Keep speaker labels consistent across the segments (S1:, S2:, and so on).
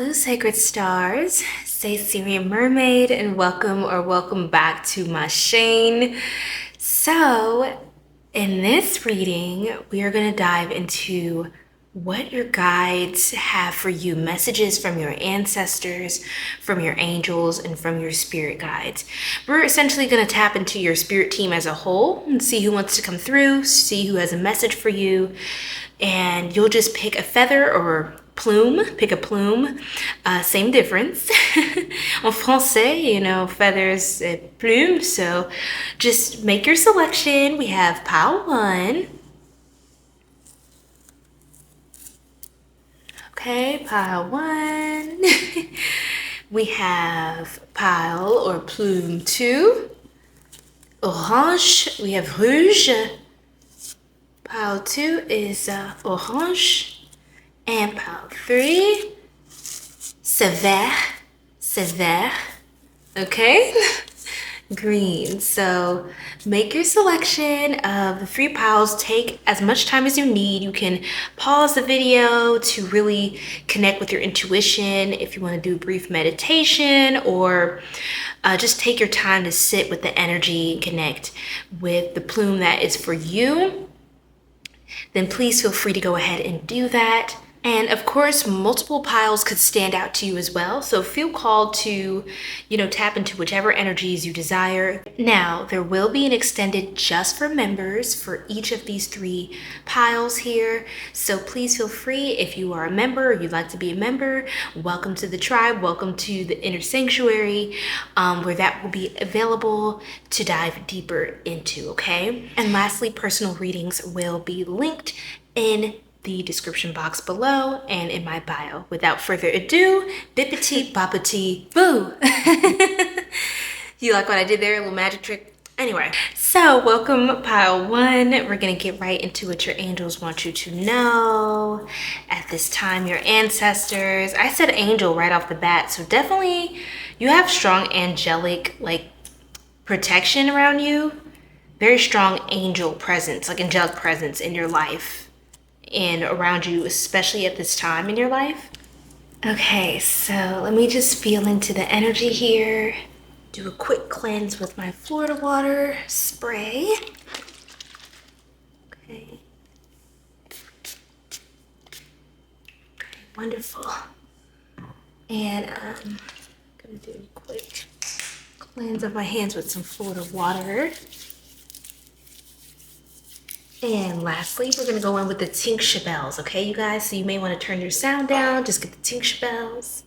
S1: Salut, sacred stars. Say Sirian Mermaid and welcome back to my chain. So in this reading, we are going to dive into what your guides have for you, messages from your ancestors, from your angels, and from your spirit guides. We're essentially going to tap into your spirit team as a whole and see who wants to come through, see who has a message for you, and you'll just pick a feather or plume, pick a plume, same difference. En français, you know, feathers, plume. So just make your selection. We have pile 1. Okay, pile 1. We have pile or plume 2. Orange, we have rouge. Pile 2 is orange. And pile 3, sévère, okay? Green. So make your selection of the 3 piles. Take as much time as you need. You can pause the video to really connect with your intuition if you want to do a brief meditation, or just take your time to sit with the energy and connect with the plume that is for you. Then please feel free to go ahead and do that. And of course, multiple piles could stand out to you as well. So feel called to, tap into whichever energies you desire. Now, there will be an extended just for members for each of these 3 piles here. So please feel free, if you are a member or you'd like to be a member, welcome to the tribe, welcome to the inner sanctuary, where that will be available to dive deeper into, okay? And lastly, personal readings will be linked in the description box below and in my bio. Without further ado, 𝘱𝘩𝘰𝘭𝘺. You like what I did there? A little magic trick? Anyway, so welcome pile 1. We're gonna get right into what your angels want you to know. At this time, your ancestors. I said angel right off the bat, so definitely you have strong angelic protection around you. Very strong angel presence, angelic presence in your life and around you, especially at this time in your life. Okay, so let me just feel into the energy here. Do a quick cleanse with my Florida water spray. Okay. Wonderful. And I'm gonna do a quick cleanse of my hands with some Florida water. And lastly, we're going to go in with the tincture bells, okay, you guys? So you may want to turn your sound down, just get the tincture bells.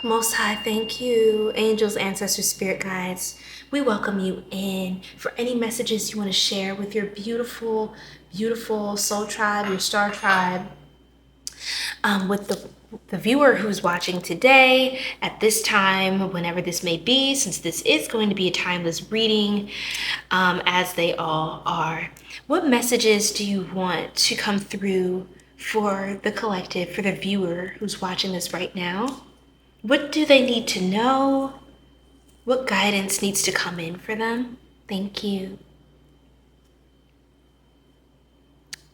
S1: Most High, thank you. Angels, ancestors, spirit guides, we welcome you in for any messages you want to share with your beautiful, beautiful soul tribe, your star tribe, with the viewer who's watching today, at this time, whenever this may be, since this is going to be a timeless reading, as they all are. What messages do you want to come through for the collective, for the viewer who's watching this right now? What do they need to know? What guidance needs to come in for them? Thank you.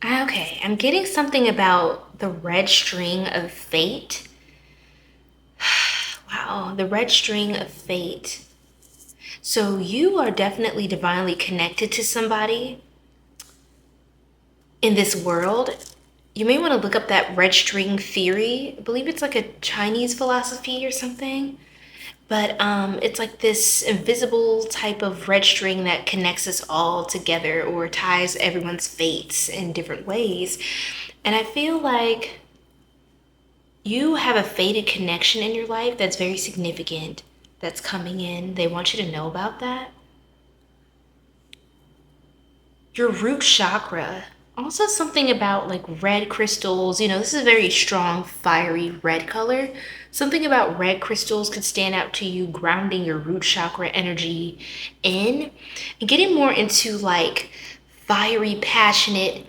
S1: Okay, I'm getting something about the red string of fate. Wow, the red string of fate. So you are definitely divinely connected to somebody in this world. You may want to look up that red string theory. I believe it's like a Chinese philosophy or something. But it's like this invisible type of red string that connects us all together or ties everyone's fates in different ways. And I feel like you have a fated connection in your life that's very significant, that's coming in. They want you to know about that. Your root chakra. Also something about red crystals. This is a very strong, fiery red color. Something about red crystals could stand out to you, grounding your root chakra energy in. And getting more into fiery, passionate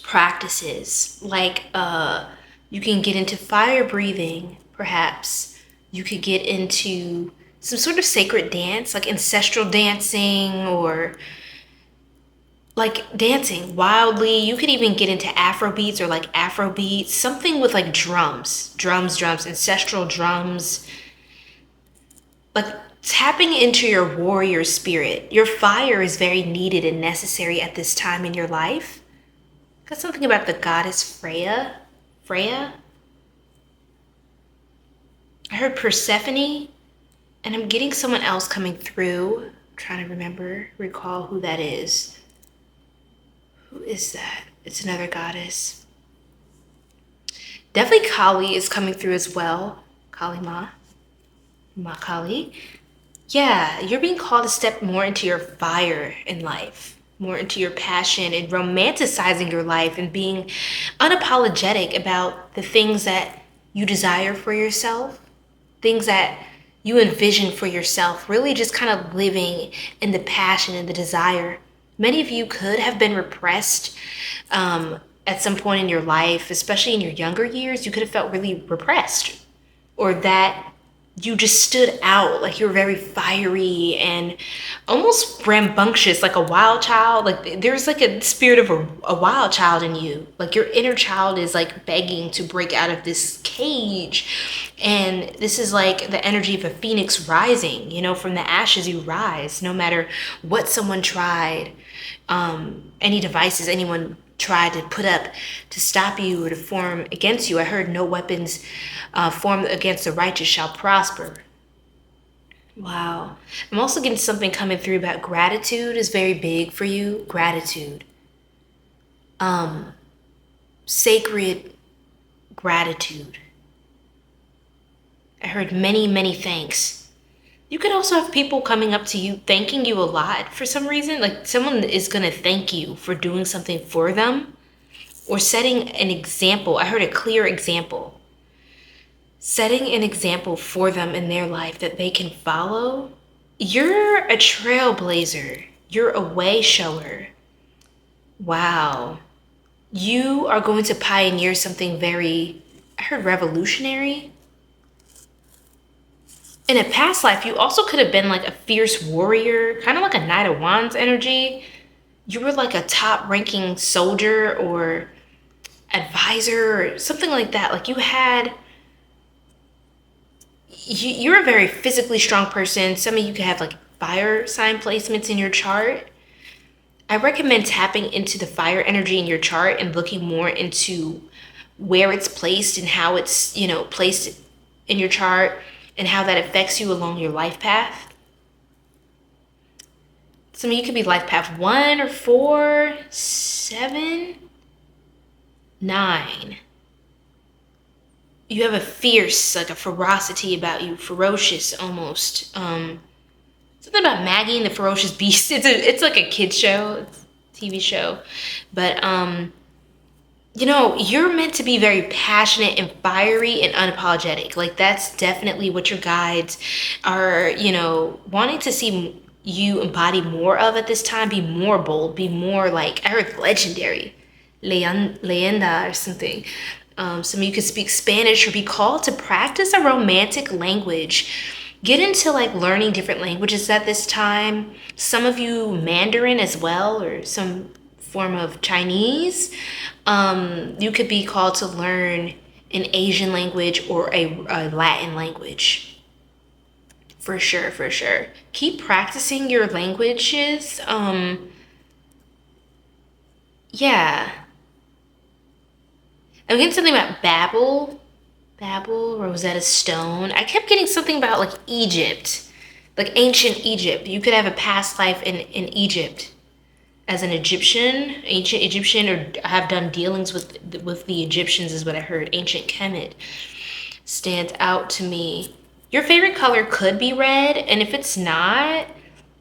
S1: practices. You can get into fire breathing, perhaps. You could get into some sort of sacred dance, like ancestral dancing, or like dancing wildly. You could even get into Afro beats or like Afro beats, something with like drums, ancestral drums. Like tapping into your warrior spirit. Your fire is very needed and necessary at this time in your life. Got something about the goddess Freya. I heard Persephone, and I'm getting someone else coming through. I'm trying to recall who that is. Who is that? It's another goddess. Definitely Kali is coming through as well. Kali Ma. Ma Kali. Yeah, you're being called to step more into your fire in life, more into your passion and romanticizing your life and being unapologetic about the things that you desire for yourself, things that you envision for yourself, really just kind of living in the passion and the desire. Many of you could have been repressed at some point in your life, especially in your younger years. You could have felt really repressed, or that you just stood out, like you're very fiery and almost rambunctious, like a wild child. Like there's like a spirit of a wild child in you. Like your inner child is like begging to break out of this cage. And this is like the energy of a phoenix rising, you know, from the ashes you rise, no matter what someone tried, any devices anyone tried to put up to stop you or to form against you. I heard no weapons formed against the righteous shall prosper. Wow. I'm also getting something coming through about gratitude is very big for you. Gratitude. Sacred gratitude. I heard many, many thanks. You could also have people coming up to you thanking you a lot for some reason. Like someone is going to thank you for doing something for them or setting an example. I heard a clear example. Setting an example for them in their life that they can follow. You're a trailblazer. You're a way shower. Wow. You are going to pioneer something very, I heard revolutionary. In a past life, you also could have been like a fierce warrior, kind of like a Knight of Wands energy. You were like a top-ranking soldier or advisor or something like that. Like you're a very physically strong person. Some of you could have like fire sign placements in your chart. I recommend tapping into the fire energy in your chart and looking more into where it's placed and how it's, you know, placed in your chart, and how that affects you along your life path. Some of you could be life path 1 or 4, 7, 9. You have a fierce, like a ferocity about you, ferocious almost. Something about Maggie and the Ferocious Beast. It's like a kid's show, it's a TV show. But you know, you're meant to be very passionate and fiery and unapologetic. Like that's definitely what your guides are, you know, wanting to see you embody more of at this time. Be more bold, be more like, I heard legendary, leyenda or something. Some of you could speak Spanish or be called to practice a romantic language. Get into like learning different languages at this time. Some of you Mandarin as well, or some form of Chinese. You could be called to learn an Asian language or a Latin language. For sure, for sure. Keep practicing your languages. Yeah. I'm getting something about Babel, Rosetta Stone. I kept getting something about like Egypt, like ancient Egypt. You could have a past life in Egypt as an Egyptian, ancient Egyptian, or have done dealings with the Egyptians is what I heard. Ancient Kemet stands out to me. Your favorite color could be red, and if it's not,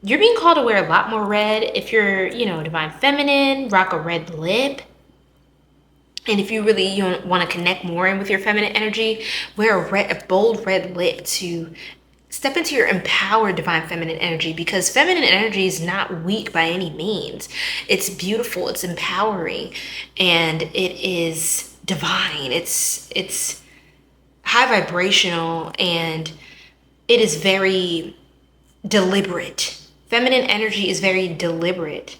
S1: you're being called to wear a lot more red. If you're, you know, divine feminine, rock a red lip. And if you really want to connect more in with your feminine energy, wear a bold red lip to step into your empowered divine feminine energy, because feminine energy is not weak by any means. It's beautiful, it's empowering, and it is divine. It's high vibrational, and it is very deliberate. Feminine energy is very deliberate.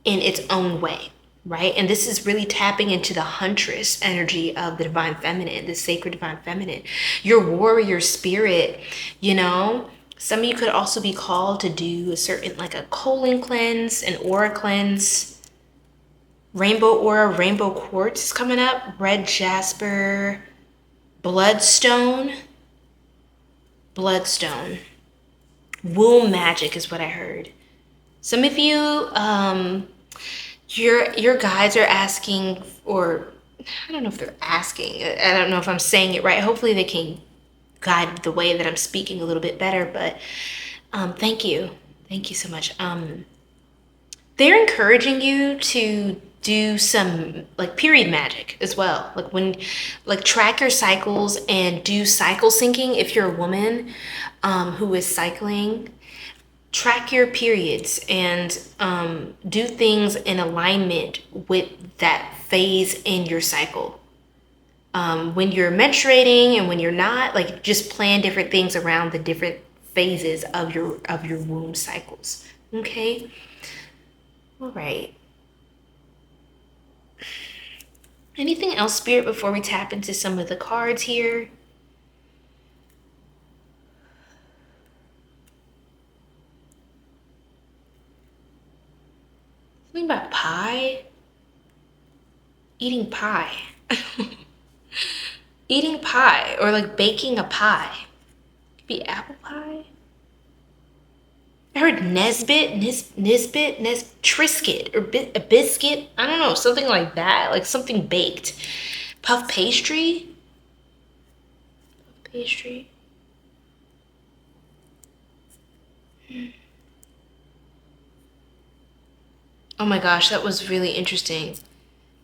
S1: in its own way, right? And this is really tapping into the huntress energy of the divine feminine, the sacred divine feminine, your warrior spirit, you know? Some of you could also be called to do a certain, like a colon cleanse, an aura cleanse, rainbow aura, rainbow quartz is coming up, red jasper, bloodstone, womb magic is what I heard. Some of you, your guides are asking, or I don't know if they're asking, I don't know if I'm saying it right. Hopefully they can guide the way that I'm speaking a little bit better, but thank you so much. They're encouraging you to do some like period magic as well, like track your cycles and do cycle syncing. If you're a woman who is cycling, track your periods and do things in alignment with that phase in your cycle. When you're menstruating and when you're not, like just plan different things around the different phases of your womb cycles. Okay. All right. Anything else, Spirit, before we tap into some of the cards here? Something about pie? Eating pie. Eating pie, or like baking a pie. Could be apple pie. I heard Nesbit, Triscuit, or a biscuit. I don't know, something like that, like something baked. Puff pastry. Oh my gosh, that was really interesting.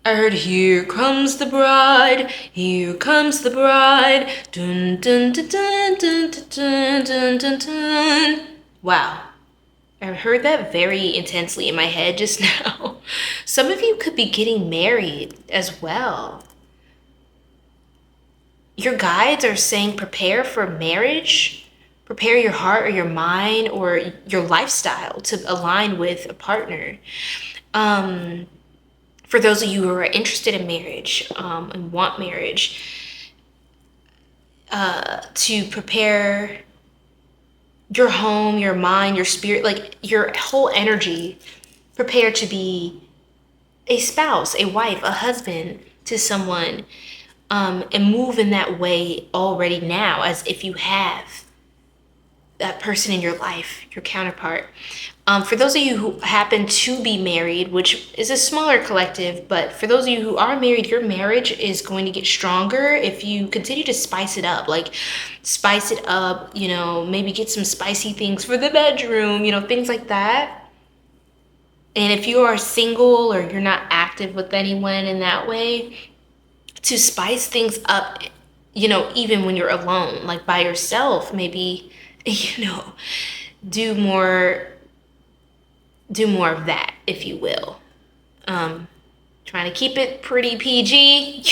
S1: I heard, here comes the bride, here comes the bride. Dun dun dun dun dun dun dun dun dun. Wow. I heard that very intensely in my head just now. Some of you could be getting married as well. Your guides are saying prepare for marriage. Prepare your heart or your mind or your lifestyle to align with a partner. For those of you who are interested in marriage and want marriage, to prepare your home, your mind, your spirit, like your whole energy, prepare to be a spouse, a wife, a husband to someone, and move in that way already now, as if you have that person in your life, your counterpart. For those of you who happen to be married, which is a smaller collective, but for those of you who are married, your marriage is going to get stronger if you continue to spice it up. Like spice it up, you know, maybe get some spicy things for the bedroom, you know, things like that. And if you are single or you're not active with anyone in that way, to spice things up, you know, even when you're alone, like by yourself, maybe, you know, do more of that, if you will. Trying to keep it pretty PG,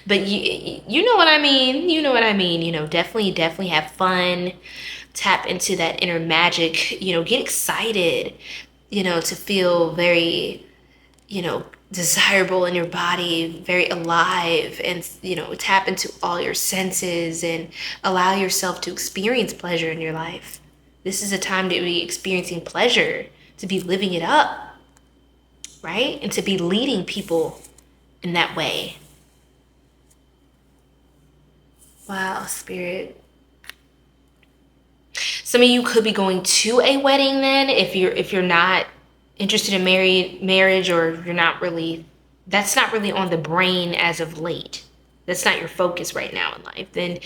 S1: but you know what I mean. You know what I mean. You know, definitely have fun. Tap into that inner magic. You know, get excited. You know, to feel very, you know, desirable in your body, very alive, and you know, tap into all your senses and allow yourself to experience pleasure in your life. This is a time to be experiencing pleasure, to be living it up, right? And to be leading people in that way. Wow, Spirit. Some of you could be going to a wedding then, if you're not interested in marriage, or you're not really, that's not really on the brain as of late. That's not your focus right now in life. Then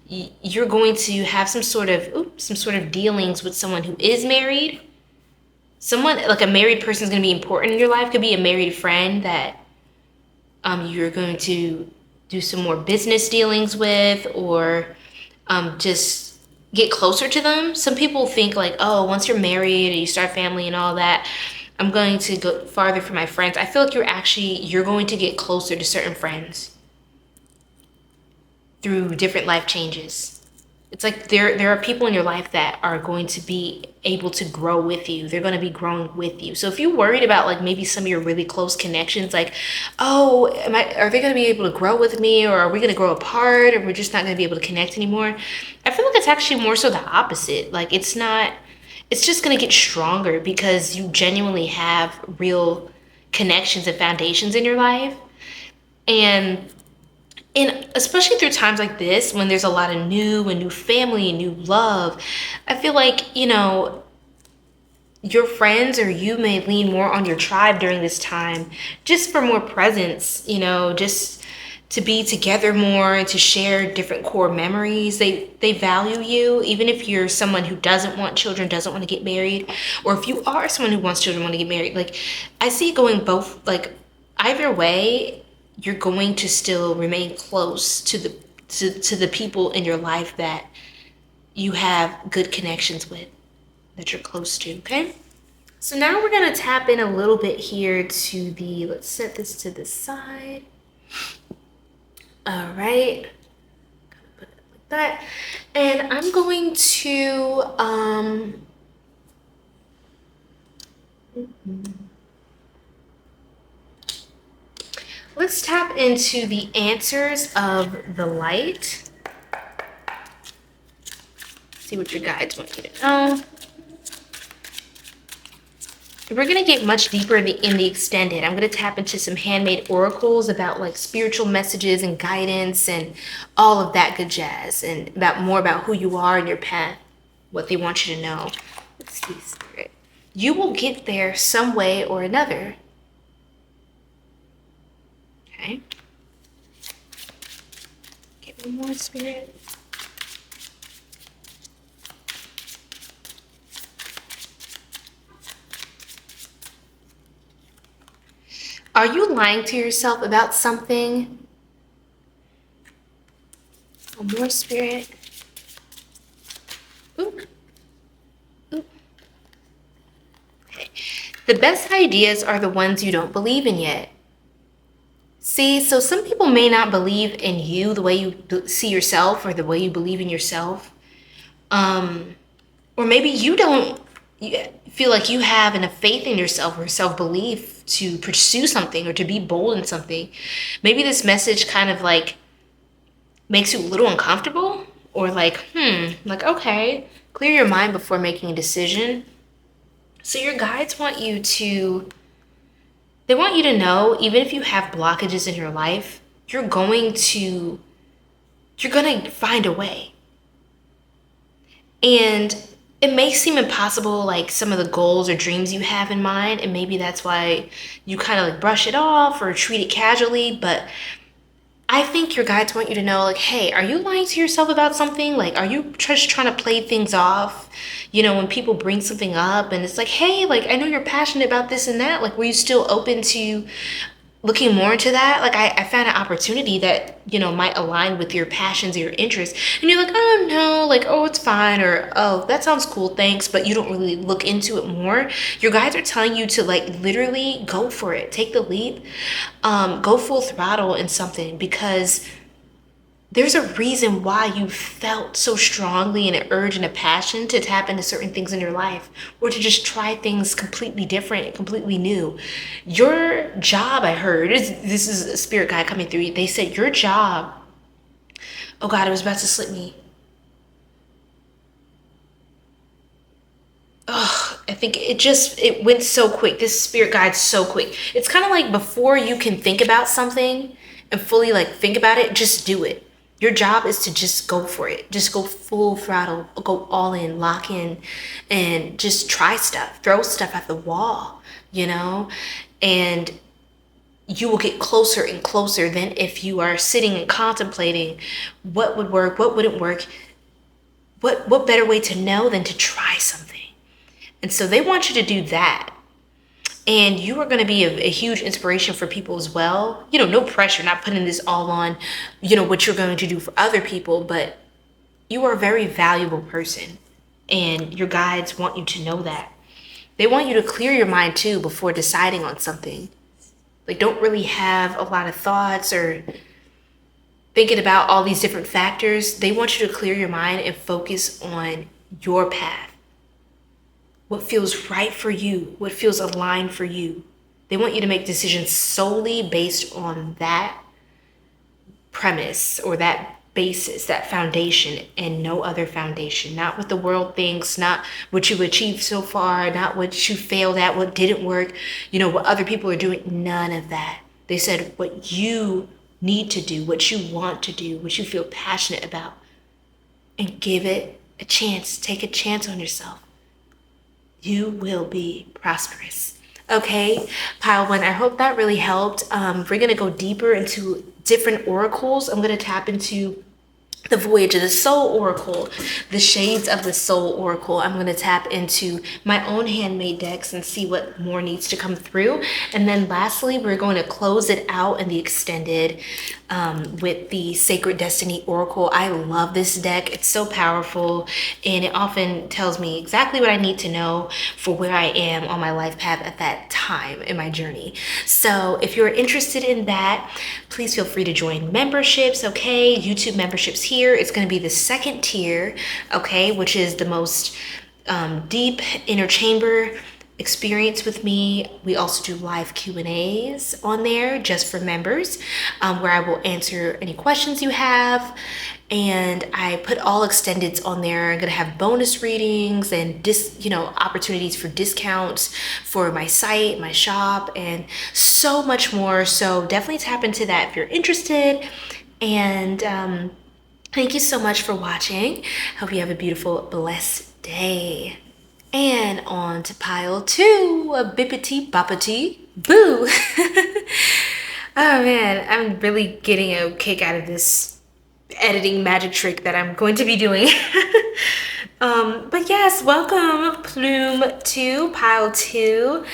S1: you're going to have some sort of dealings with someone who is married. Someone like a married person is going to be important in your life. Could be a married friend that you're going to do some more business dealings with, or just get closer to them. Some people think like, oh, once you're married and you start a family and all that, I'm going to go farther for my friends. I feel like you're going to get closer to certain friends through different life changes. it's like there are people in your life that are going to be able to grow with you. They're going to be growing with you. So if you're worried about like maybe some of your really close connections, like, oh, are they going to be able to grow with me, or are we going to grow apart, or we're just not going to be able to connect anymore? I feel like it's actually more so the opposite. Like it's just going to get stronger because you genuinely have real connections and foundations in your life. And especially through times like this, when there's a lot of new family and new love, I feel like, you know, your friends or you may lean more on your tribe during this time, just for more presence, you know, just to be together more and to share different core memories. They value you, even if you're someone who doesn't want children, doesn't want to get married, or if you are someone who wants children, want to get married. Like I see it going both, like either way, you're going to still remain close to the people in your life that you have good connections with, that you're close to, okay? So now we're gonna tap in a little bit here to the, let's set this to the side. All right, put it like that. And I'm going to, let's tap into the answers of the light. See what your guides want you to know. We're gonna get much deeper in the extended. I'm gonna tap into some handmade oracles about like spiritual messages and guidance and all of that good jazz, and more about who you are and your path, what they want you to know. Let's see, Spirit. You will get there some way or another. Okay. Get one more, Spirit. Are you lying to yourself about something? One more, Spirit. Ooh. Ooh. Okay. The best ideas are the ones you don't believe in yet. See, so some people may not believe in you the way you see yourself, or the way you believe in yourself. Or maybe you don't feel like you have enough faith in yourself or self-belief to pursue something or to be bold in something. Maybe this message kind of like makes you a little uncomfortable, or like, okay, clear your mind before making a decision. So your guides want you to, they want you to know, even if you have blockages in your life, you're going to find a way. And it may seem impossible, like some of the goals or dreams you have in mind, and maybe that's why you kind of like brush it off or treat it casually. But I think your guides want you to know, like, hey, are you lying to yourself about something? Like, are you just trying to play things off? You know, when people bring something up and it's like, hey, like, I know you're passionate about this and that. Like, were you still open to looking more into that? Like, I found an opportunity that, you know, might align with your passions or your interests. And you're like, oh, no, like, oh, it's fine. Or, oh, that sounds cool, thanks. But you don't really look into it more. Your guides are telling you to, like, literally go for it. Take the leap. Go full throttle in something, because there's a reason why you felt so strongly an urge and a passion to tap into certain things in your life, or to just try things completely different and completely new. Your job, I heard, this is a spirit guide coming through. They said your job, oh God, it was about to slip me. Oh, I think it went so quick. This spirit guide's so quick. It's kind of like before you can think about something and fully like think about it, just do it. Your job is to just go for it. Just go full throttle, go all in, lock in, and just try stuff. Throw stuff at the wall, you know? And you will get closer and closer than if you are sitting and contemplating what would work, what wouldn't work. What better way to know than to try something? And so they want you to do that. And you are going to be a huge inspiration for people as well. You know, no pressure, not putting this all on, you know, what you're going to do for other people, but you are a very valuable person, and your guides want you to know that. They want you to clear your mind too before deciding on something. Like, don't really have a lot of thoughts, or thinking about all these different factors. They want you to clear your mind and focus on your path. What feels right for you, what feels aligned for you. They want you to make decisions solely based on that premise or that basis, that foundation, and no other foundation. Not what the world thinks, not what you've achieved so far, not what you failed at, what didn't work, what other people are doing. None of that. They said what you need to do, what you want to do, what you feel passionate about, and give it a chance. Take a chance on yourself. You will be prosperous. Okay, pile one, I hope that really helped. We're going to go deeper into different oracles. I'm going to tap into the Voyage of the Soul Oracle, the Shades of the Soul Oracle. I'm going to tap into my own handmade decks and see what more needs to come through. And then lastly, we're going to close it out in the extended with the Sacred Destiny Oracle. I love this deck. It's so powerful, and it often tells me exactly what I need to know for where I am on my life path at that time in my journey. So if you're interested in that, please feel free to join memberships, okay? YouTube memberships here. It's going to be the second tier, okay, which is the most deep inner chamber experience with me. We also do live Q&As on there just for members, where I will answer any questions you have. And I put all extendeds on there. I'm gonna have bonus readings and opportunities for discounts for my site, my shop, and so much more. So definitely tap into that if you're interested. And thank you so much for watching. Hope you have a beautiful, blessed day. And on to pile two, a bippity boppity boo. Oh man, I'm really getting a kick out of this editing magic trick that I'm going to be doing. But yes, welcome Plume 2, pile 2.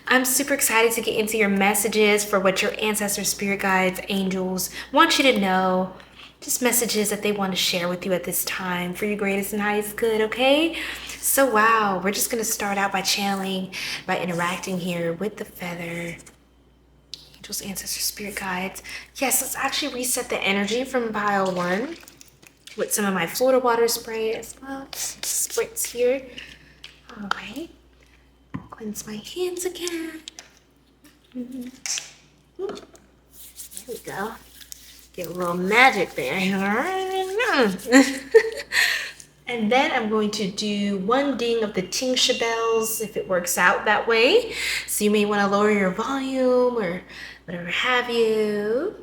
S1: I'm super excited to get into your messages for what your ancestors, spirit guides, angels want you to know. Just messages that they want to share with you at this time for your greatest and highest good, okay? So wow, we're just gonna start out by channeling, by interacting here with the feather. Angels, ancestors, spirit guides. Yes, let's actually reset the energy from pile one with some of my Florida water spray as well. Some spritz here. All right. Cleanse my hands again. There we go. Get a little magic there. And then I'm going to do one ding of the tincture bells if it works out that way. So you may want to lower your volume or whatever have you.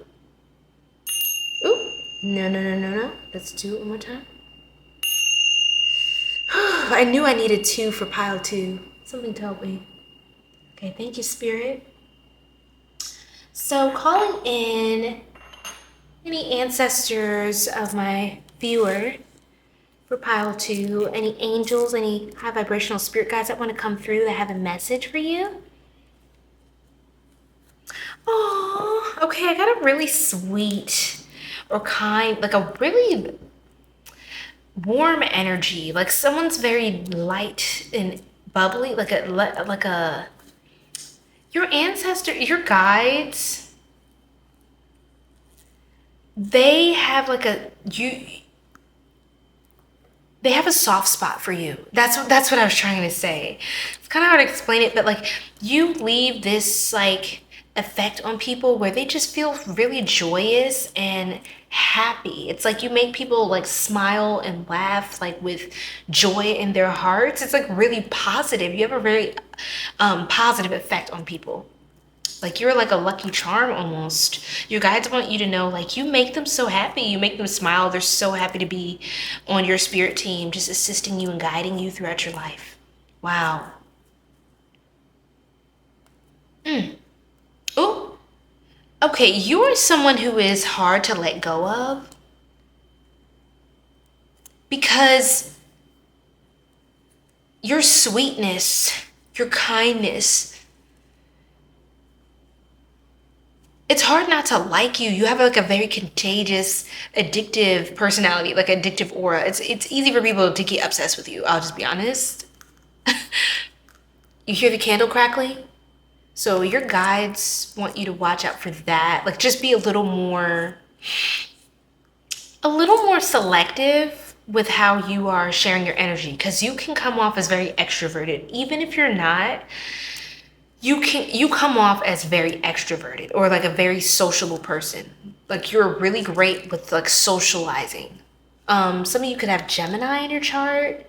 S1: Ooh, no. Let's do it one more time. I knew I needed two for pile two. Something told me. Okay, thank you, Spirit. So calling in any ancestors of my viewer for pile two, any angels, any high vibrational spirit guides that want to come through that have a message for you. Oh, okay, I got a really sweet or kind, like a really warm energy, like someone's very light and bubbly, like a your ancestor, your guides, they have like they have a soft spot for you. That's what I was trying to say. It's kind of hard to explain it, but like you leave this like effect on people where they just feel really joyous and happy. It's like you make people like smile and laugh like with joy in their hearts. It's like really positive. You have a very positive effect on people. Like you're like a lucky charm almost. Your guides want you to know like you make them so happy. You make them smile. They're so happy to be on your spirit team, just assisting you and guiding you throughout your life. Wow. Oh, okay. You are someone who is hard to let go of because your sweetness, your kindness, it's hard not to like you. You have like a very contagious, addictive personality, like addictive aura. It's easy for people to get obsessed with you. I'll just be honest. You hear the candle crackling? So your guides want you to watch out for that. Like just be a little more a little more selective with how you are sharing your energy, because you can come off as very extroverted. Even if you're not, you come off as very extroverted, or like a very sociable person. Like you're really great with like socializing. Some of you could have Gemini in your chart,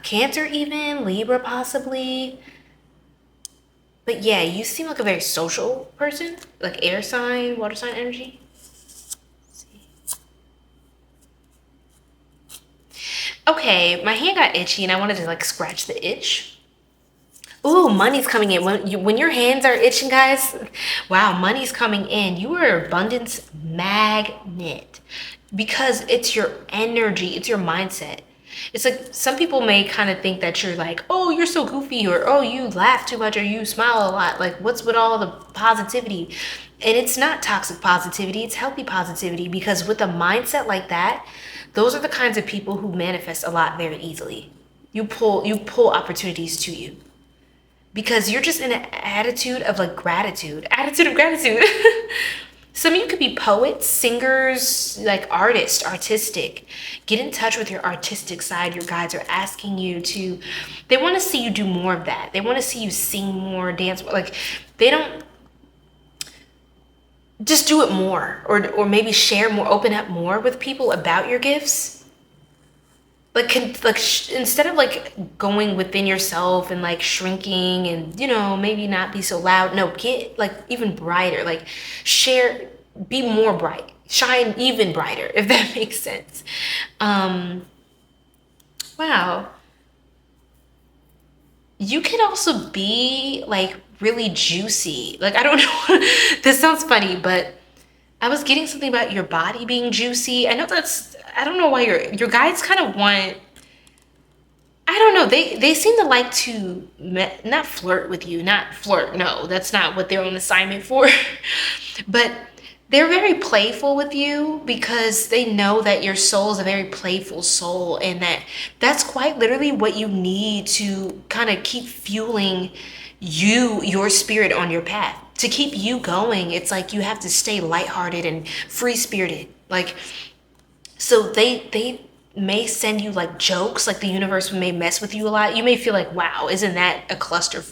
S1: Cancer even, Libra possibly. But yeah, you seem like a very social person, like air sign, water sign energy. Okay, my hand got itchy and I wanted to like scratch the itch. Ooh, money's coming in. When your hands are itching, guys, wow, money's coming in. You are an abundance magnet because it's your energy, it's your mindset. It's like some people may kind of think that you're like, oh, you're so goofy, or oh, you laugh too much, or you smile a lot. Like, what's with all the positivity? And it's not toxic positivity, it's healthy positivity, because with a mindset like that, those are the kinds of people who manifest a lot very easily. You pull opportunities to you because you're just in an attitude of like gratitude. Attitude of gratitude. Some of you could be poets, singers, like artists, artistic. Get in touch with your artistic side. Your guides are asking you to, they want to see you do more of that. They want to see you sing more, dance more. Like they don't, just do it more, or maybe share more, open up more with people about your gifts. Like instead of like going within yourself and like shrinking and, you know, maybe not be so loud. No, get like even brighter, like share, be more bright, shine even brighter, if that makes sense. Wow. You could also be like really juicy. Like, I don't know, this sounds funny, but I was getting something about your body being juicy. I know that's, I don't know why your guides kind of want, I don't know, they seem to like to not flirt with you, not flirt, no, that's not what they're on assignment for. But they're very playful with you because they know that your soul is a very playful soul, and that's quite literally what you need to kind of keep fueling your spirit on your path. To keep you going, it's like you have to stay lighthearted and free-spirited. Like, so they may send you like jokes, like the universe may mess with you a lot. You may feel like, wow, isn't that a cluster?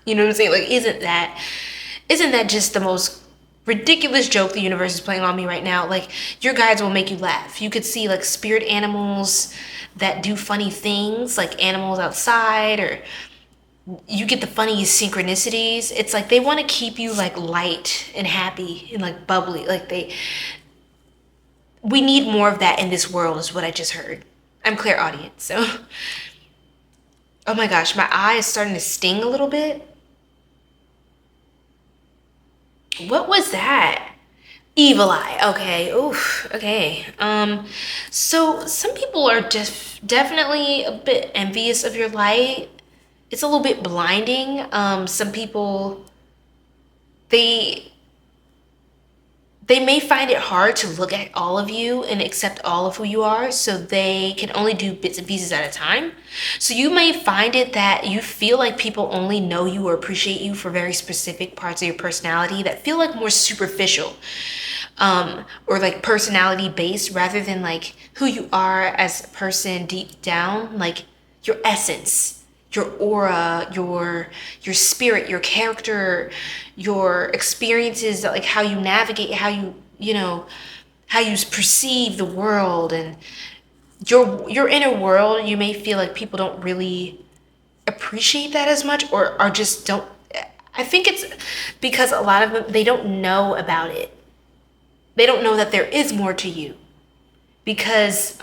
S1: You know what I'm saying? Like, isn't that just the most ridiculous joke the universe is playing on me right now? Like, your guides will make you laugh. You could see like spirit animals that do funny things, like animals outside, or you get the funniest synchronicities. It's like they want to keep you like light and happy and like bubbly. Like we need more of that in this world is what I just heard. I'm clairaudient, so. Oh my gosh, my eye is starting to sting a little bit. What was that? Evil eye. Okay. Oof. Okay. So some people are just definitely a bit envious of your light. It's a little bit blinding. Some people, they may find it hard to look at all of you and accept all of who you are, so they can only do bits and pieces at a time. So you may find it that you feel like people only know you or appreciate you for very specific parts of your personality that feel like more superficial, or like personality based, rather than like who you are as a person deep down, like your essence, your aura, your spirit, your character, your experiences, like how you navigate, how how you perceive the world, and your inner world. You may feel like people don't really appreciate that as much, or just don't. I think it's because a lot of them, they don't know about it. They don't know that there is more to you, because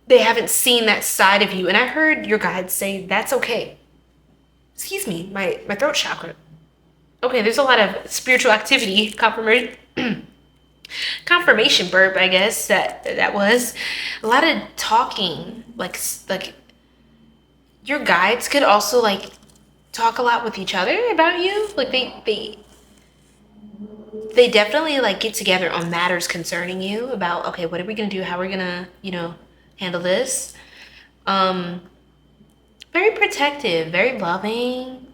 S1: they haven't seen that side of you. And I heard your guides say that's okay. Excuse me, my throat chakra. Okay, there's a lot of spiritual activity, confirmation burp, I guess, that was. A lot of talking, like your guides could also like talk a lot with each other about you. Like they definitely like get together on matters concerning you about, okay, what are we gonna do? How are we gonna, handle this? Very protective, very loving.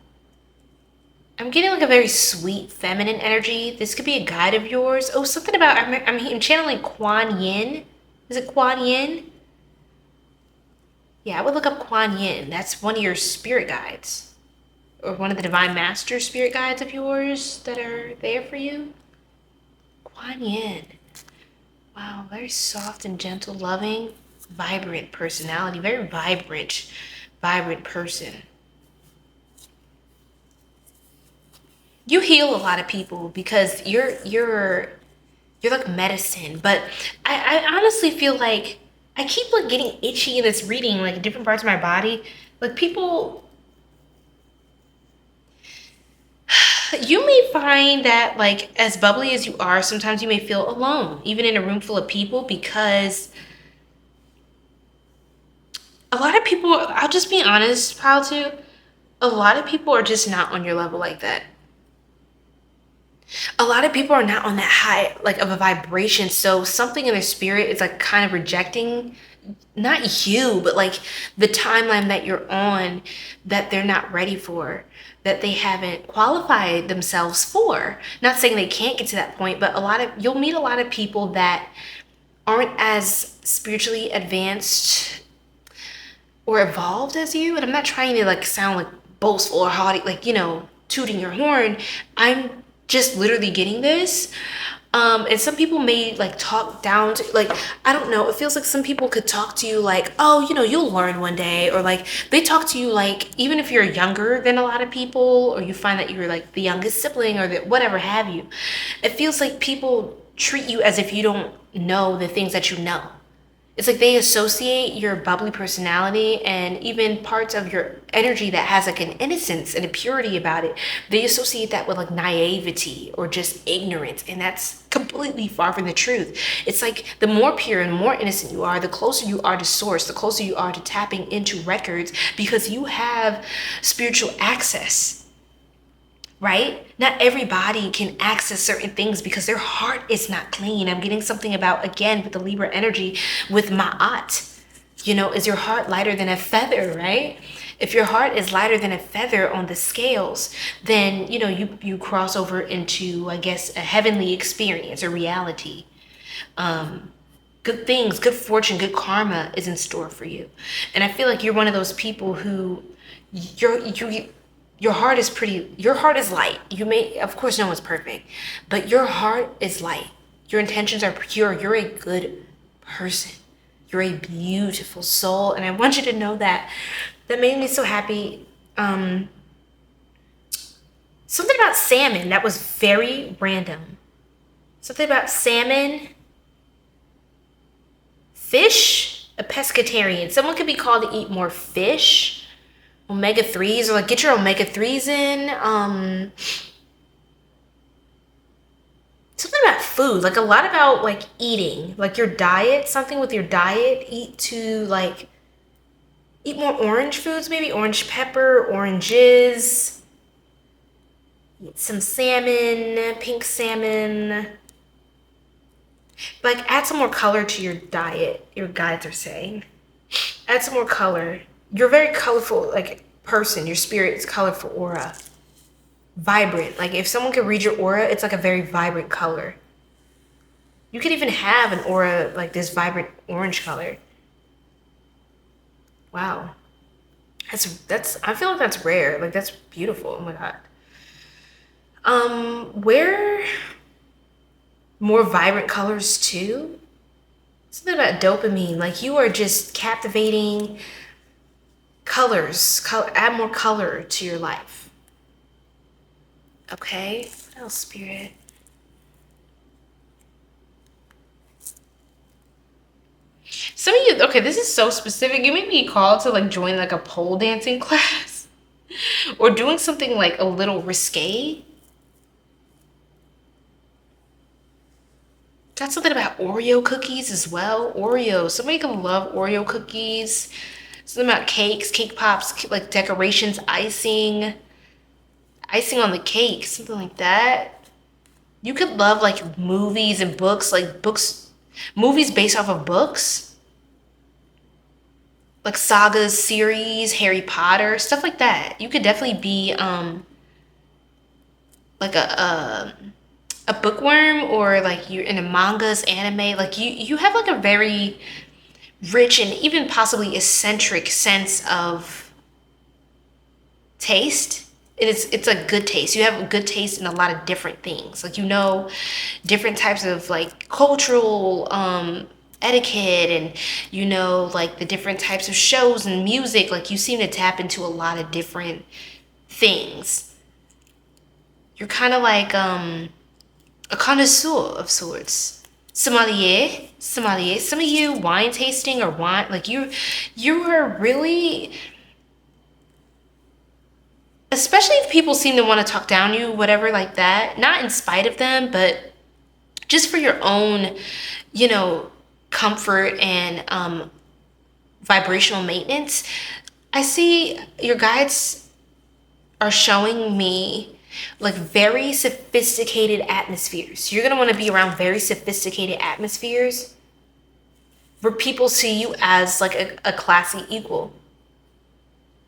S1: I'm getting like a very sweet feminine energy. This could be a guide of yours. Oh, something about, I'm channeling Kuan Yin. Is it Kuan Yin? Yeah, I would look up Kuan Yin. That's one of your spirit guides, or one of the divine master spirit guides of yours that are there for you. Kuan Yin. Wow, very soft and gentle, loving, vibrant personality. Very vibrant person. You heal a lot of people because you're like medicine. But I honestly feel like I keep like getting itchy in this reading, like different parts of my body. Like people, you may find that like as bubbly as you are, sometimes you may feel alone, even in a room full of people, because a lot of people, I'll just be honest, pile too, a lot of people are just not on your level like that. A lot of people are not on that high, like of a vibration. So something in their spirit is like kind of rejecting, not you, but like the timeline that you're on, that they're not ready for, that they haven't qualified themselves for. Not saying they can't get to that point, but you'll meet a lot of people that aren't as spiritually advanced or evolved as you. And I'm not trying to like sound like boastful or haughty, like, you know, tooting your horn. I'm just literally getting this. And some people may like talk down to, like, I don't know, it feels like some people could talk to you like, oh, you know, you'll learn one day, or like they talk to you like, even if you're younger than a lot of people, or you find that you're like the youngest sibling or whatever have you, it feels like people treat you as if you don't know the things that you know. It's like they associate your bubbly personality and even parts of your energy that has like an innocence and a purity about it. They associate that with like naivety or just ignorance. And that's completely far from the truth. It's like the more pure and more innocent you are, the closer you are to source, the closer you are to tapping into records, because you have spiritual access. Right? Not everybody can access certain things because their heart is not clean. I'm getting something about, again, with the Libra energy, with Ma'at. You know, is your heart lighter than a feather, right? If your heart is lighter than a feather on the scales, then, you know, you cross over into, I guess, a heavenly experience or reality. Good things, good fortune, good karma is in store for you. And I feel like you're one of those people who your heart is light. You may, of course, no one's perfect, but your heart is light. Your intentions are pure. You're a good person. You're a beautiful soul. And I want you to know that. That made me so happy. Something about salmon that was very random. Something about salmon, fish, a pescatarian. Someone could be called to eat more fish. Omega-3s, or like get your omega-3s in. Something about food, like a lot about like eating, like your diet, something with your diet. Eat more orange foods, maybe orange pepper, oranges. Eat some salmon, pink salmon. Like add some more color to your diet, your guides are saying. Add some more color. You're a very colorful like person. Your spirit is colorful aura. Vibrant. Like if someone could read your aura, it's like a very vibrant color. You could even have an aura like this vibrant orange color. Wow. That's I feel like that's rare. Like that's beautiful. Oh my God. Wear more vibrant colors too. Something about dopamine. Like you are just captivating. Colors, add more color to your life. Okay, what else, Spirit? Some of you, okay, this is so specific. You may be called to like join like a pole dancing class or doing something like a little risque. Got something about Oreo cookies as well. Oreo, somebody can love Oreo cookies. Something about cakes, cake pops, like decorations, icing on the cake, something like that. You could love like movies and books, movies based off of books. Like sagas, series, Harry Potter, stuff like that. You could definitely be like a bookworm, or like you're in a mangas, anime, like you have like a very rich and even possibly eccentric sense of taste. It's a good taste. You have a good taste in a lot of different things. Like, you know, different types of like cultural etiquette, and you know, like the different types of shows and music. Like, you seem to tap into a lot of different things. You're kind of like a connoisseur of sorts. Sommelier. Some of you wine tasting or wine, like you are really, especially if people seem to want to talk down you, whatever, like that, not in spite of them, but just for your own, you know, comfort and vibrational maintenance. I see your guides are showing me like very sophisticated atmospheres. You're going to want to be around very sophisticated atmospheres where people see you as like a classy equal.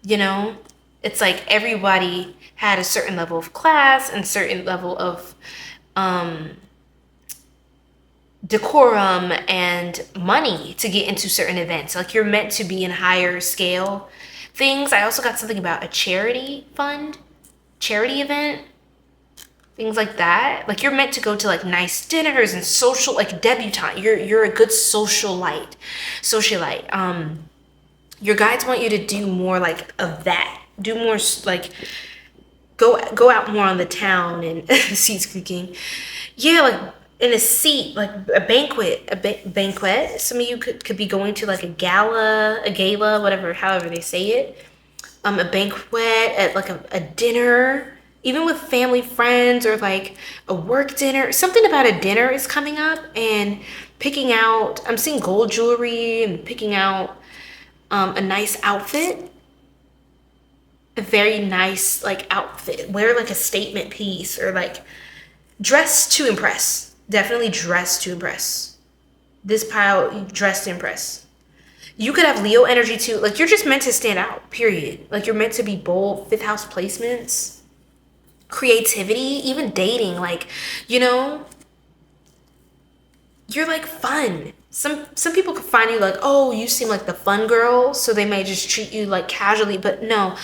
S1: You know, it's like everybody had a certain level of class and certain level of decorum and money to get into certain events. Like, you're meant to be in higher scale things. I also got something about a charity fund, charity event, things like that. Like, you're meant to go to like nice dinners and social, like debutante. You're a good socialite. Your guides want you to do more like of that. Do more like go out more on the town and seats creaking. Yeah, like in a seat, like a banquet. Some of you could be going to like a gala, whatever, however they say it. A banquet, at like a dinner, even with family, friends, or like a work dinner. Something about a dinner is coming up, and picking out, I'm seeing gold jewelry and picking out a nice outfit. A very nice like outfit. Wear like a statement piece, or like dress to impress. Definitely dress to impress. This pile, dress to impress. You could have Leo energy too. Like, you're just meant to stand out, period. Like, you're meant to be bold. Fifth house placements, creativity, even dating. Like, you know, you're like fun. Some people could find you like, oh, you seem like the fun girl, so they may just treat you like casually. But no,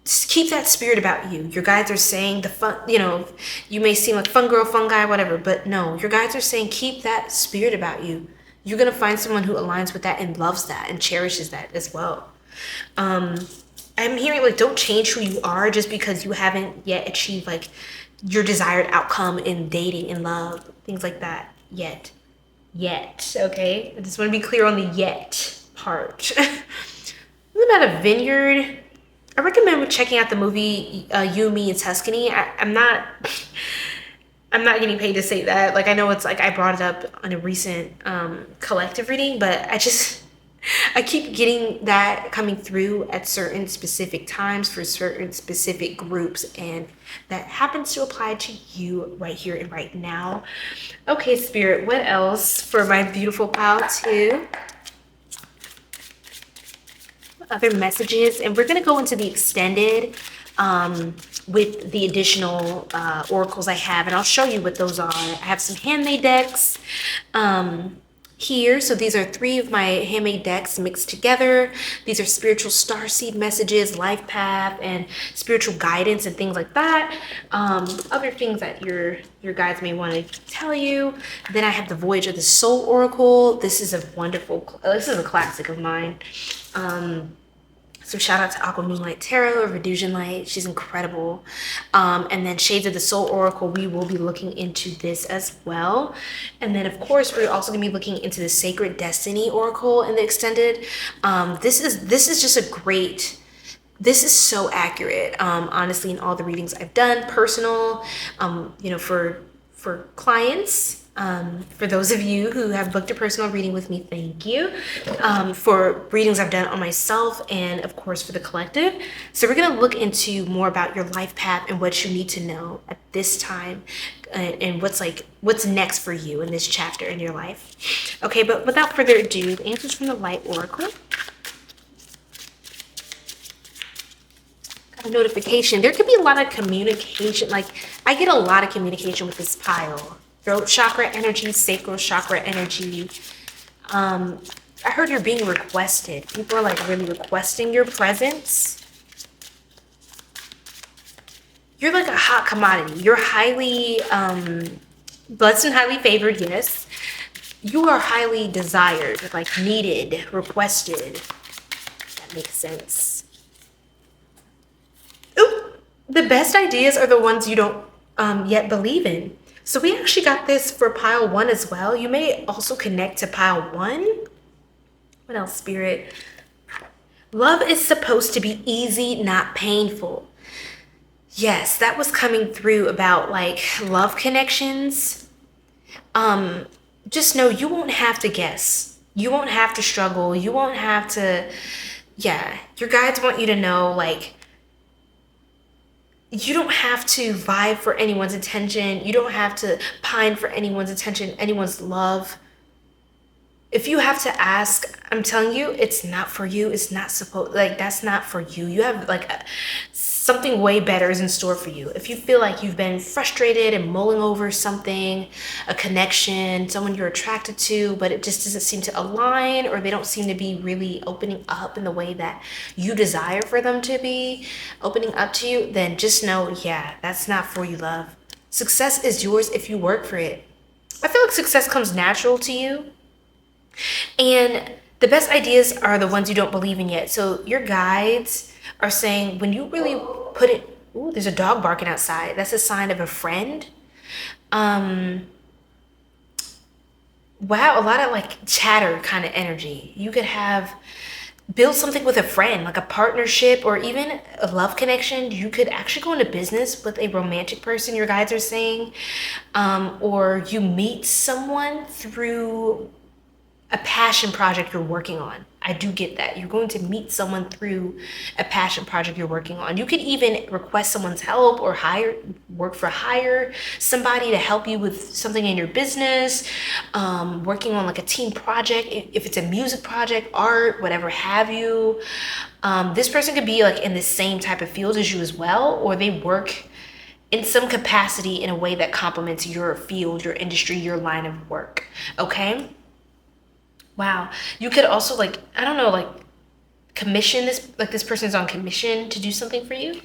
S1: just keep that spirit about you. Your guides are saying the fun, you know, you may seem like fun girl, fun guy, whatever, but no, your guides are saying keep that spirit about you. You're going to find someone who aligns with that and loves that and cherishes that as well. I'm hearing like, don't change who you are just because you haven't yet achieved like your desired outcome in dating and love, things like that yet. Okay, I just want to be clear on the yet part. What about a vineyard? I recommend checking out the movie You, Me, and Tuscany. I'm not getting paid to say that. Like, I know it's like I brought it up on a recent collective reading, but I keep getting that coming through at certain specific times for certain specific groups, and that happens to apply to you right here and right now. Okay, Spirit, what else for my beautiful pile too? Other messages, and we're going to go into the extended with the additional oracles I have, and I'll show you what those are. I have some handmade decks here. So these are 3 of my handmade decks mixed together. These are spiritual starseed messages, life path, and spiritual guidance and things like that. Other things that your guides may want to tell you. Then I have the Voyage of the Soul Oracle. This is a classic of mine. So shout out to Aqua Moonlight Tarot or Vedusian Light. She's incredible. And then Shades of the Soul Oracle, we will be looking into this as well. And then, of course, we're also going to be looking into the Sacred Destiny Oracle in the extended. This is just a great... This is so accurate, honestly, in all the readings I've done, personal, you know, for clients. For those of you who have booked a personal reading with me, thank you. For readings I've done on myself, and of course for the collective. So we're going to look into more about your life path and what you need to know at this time, and what's next for you in this chapter in your life. Okay, but without further ado, the answers from the Light Oracle. Got a notification. There could be a lot of communication, like, I get a lot of communication with this pile. Throat chakra energy, sacral chakra energy. I heard you're being requested. People are like really requesting your presence. You're like a hot commodity. You're highly blessed and highly favored, yes. You are highly desired, like needed, requested. That makes sense. Ooh, the best ideas are the ones you don't yet believe in. So we actually got this for pile 1 as well. You may also connect to pile 1. What else, Spirit? Love is supposed to be easy, not painful. Yes, that was coming through about like love connections. Just know you won't have to guess. You won't have to struggle. You won't have to, yeah. Your guides want you to know, like, you don't have to vie for anyone's attention. You don't have to pine for anyone's attention, anyone's love. If you have to ask, I'm telling you, it's not for you. It's not supposed, like, that's not for you. You have like something way better is in store for you. If you feel like you've been frustrated and mulling over something, a connection, someone you're attracted to, but it just doesn't seem to align, or they don't seem to be really opening up in the way that you desire for them to be opening up to you, then just know, yeah, that's not for you, love. Success is yours if you work for it. I feel like success comes natural to you. And the best ideas are the ones you don't believe in yet. So your guides are saying when you really put it, ooh, there's a dog barking outside. That's a sign of a friend. Wow, a lot of like chatter kind of energy. You could have build something with a friend, like a partnership or even a love connection. You could actually go into business with a romantic person, your guides are saying, or you meet someone through a passion project you're working on. I do get that. You're going to meet someone through a passion project you're working on. You could even request someone's help or hire somebody to help you with something in your business, working on like a team project, if it's a music project, art, whatever have you. This person could be like in the same type of field as you as well, or they work in some capacity in a way that complements your field, your industry, your line of work, okay? Wow. You could also like, I don't know, like commission this, like this person's on commission to do something for you.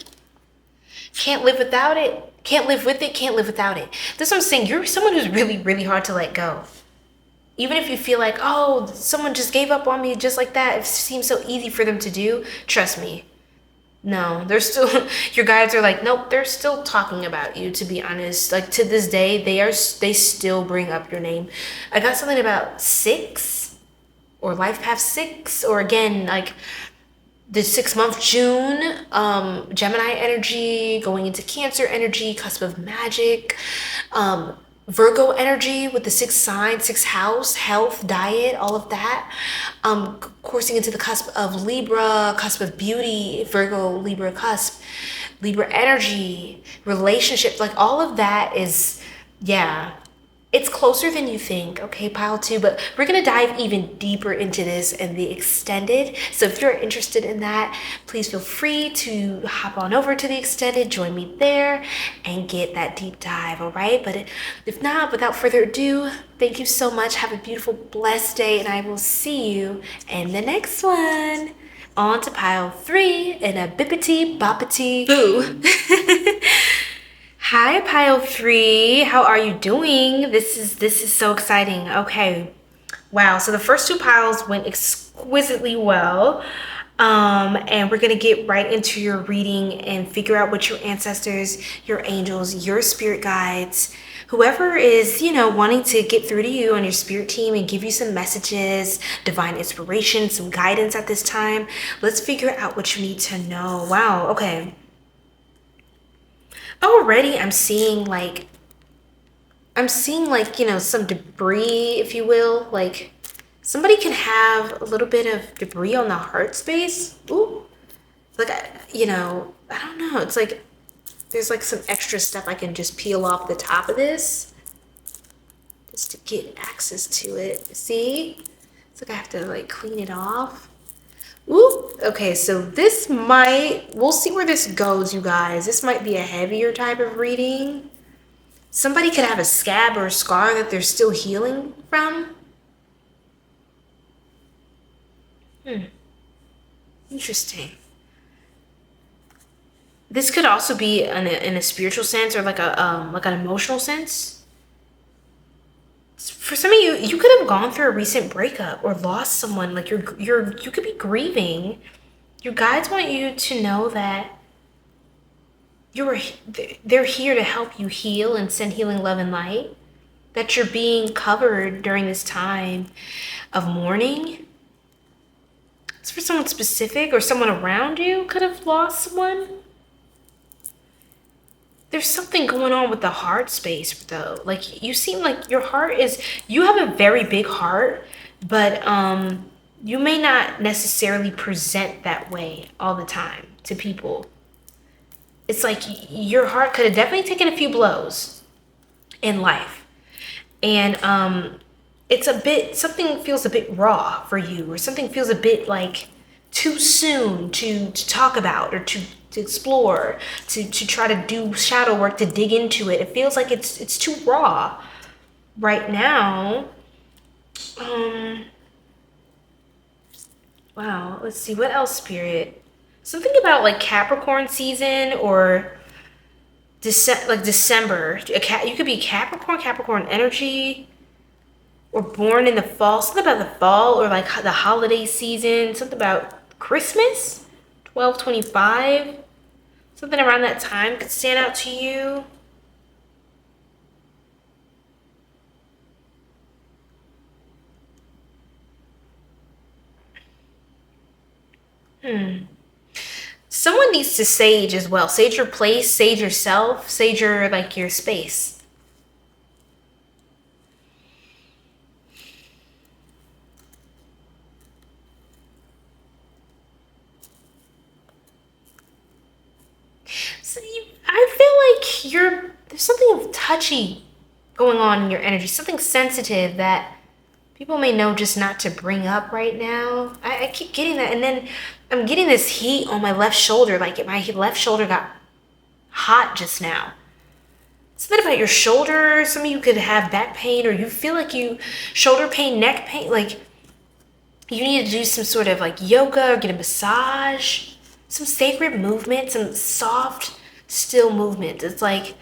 S1: Can't live without it. Can't live with it. Can't live without it. That's what I'm saying. You're someone who's really, really hard to let go. Even if you feel like, oh, someone just gave up on me just like that. It seems so easy for them to do. Trust me. No, they're still, your guides are like, nope, they're still talking about you, to be honest. Like to this day, they still bring up your name. I got something about 6. Or life path 6, or again, like the 6th month, June, Gemini energy, going into Cancer energy, cusp of magic, Virgo energy with the 6th sign, 6th house, health, diet, all of that, coursing into the cusp of Libra, cusp of beauty, Virgo, Libra cusp, Libra energy, relationships, like all of that is, yeah. It's closer than you think, okay, pile 2, but we're gonna dive even deeper into this in the extended. So if you're interested in that, please feel free to hop on over to the extended, join me there and get that deep dive, all right? But if not, without further ado, thank you so much. Have a beautiful, blessed day, and I will see you in the next one. On to pile 3 in a bippity boppity boo. Hi, pile 3. How are you doing? This is so exciting. Okay. Wow. So the first 2 piles went exquisitely well. And we're going to get right into your reading and figure out what your ancestors, your angels, your spirit guides, whoever is, wanting to get through to you on your spirit team and give you some messages, divine inspiration, some guidance at this time. Let's figure out what you need to know. Wow. Okay. Already I'm seeing like, some debris, if you will. Like somebody can have a little bit of debris on the heart space. Ooh, like, I don't know. It's like, there's like some extra stuff I can just peel off the top of this just to get access to it. See? It's like I have to like clean it off. Ooh, okay, so we'll see where this goes, you guys. This might be a heavier type of reading. Somebody could have a scab or a scar that they're still healing from. Interesting. This could also be in a spiritual sense, or like an emotional sense. For some of you, you could have gone through a recent breakup or lost someone. Like you could be grieving. Your guides want you to know that they're here to help you heal and send healing love and light. That you're being covered during this time of mourning. It's for someone specific, or someone around you could have lost someone. There's something going on with the heart space though. Like you seem like your heart you have a very big heart, but you may not necessarily present that way all the time to people. It's like your heart could have definitely taken a few blows in life. And something feels a bit raw for you, or something feels a bit like too soon to talk about, or to explore, to try to do shadow work, to dig into it. It feels like it's too raw right now. Wow, let's see, what else, Spirit? Something about like Capricorn season, or December. You could be Capricorn energy, or born in the fall. Something about the fall, or like the holiday season. Something about Christmas, 12/25. Something around that time could stand out to you. Someone needs to sage as well. Sage your place, sage yourself, sage your space. So I feel like there's something touchy going on in your energy, something sensitive that people may know just not to bring up right now. I keep getting that, and then I'm getting this heat on my left shoulder, like my left shoulder got hot just now. Something about your shoulder. Some of you could have back pain, or you feel like shoulder pain, neck pain, like you need to do some sort of like yoga, or get a massage, some sacred movement, some soft, still movement. It's like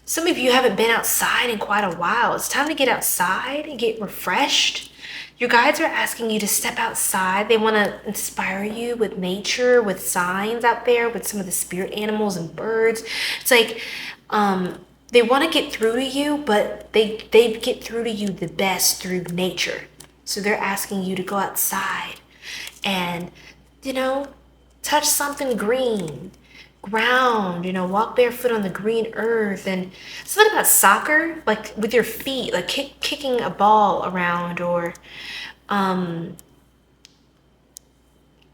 S1: some of you haven't been outside in quite a while. It's time to get outside and get refreshed. Your guides are asking you to step outside. They want to inspire you with nature, with signs out there, with some of the spirit animals and birds. It's like they want to get through to you, but they get through to you the best through nature. So they're asking you to go outside and, touch something green, ground, walk barefoot on the green earth. And something about soccer, like with your feet, like kicking a ball around, or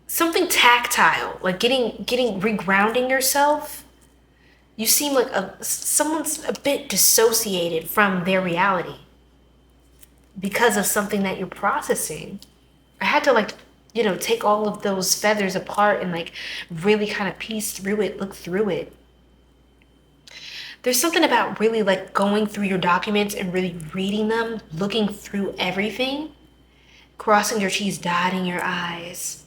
S1: something tactile, like regrounding yourself. You seem like someone's a bit dissociated from their reality because of something that you're processing. I had to take all of those feathers apart and really kind of piece through it, look through it. There's something about really going through your documents and really reading them, looking through everything, crossing your T's, dotting your I's.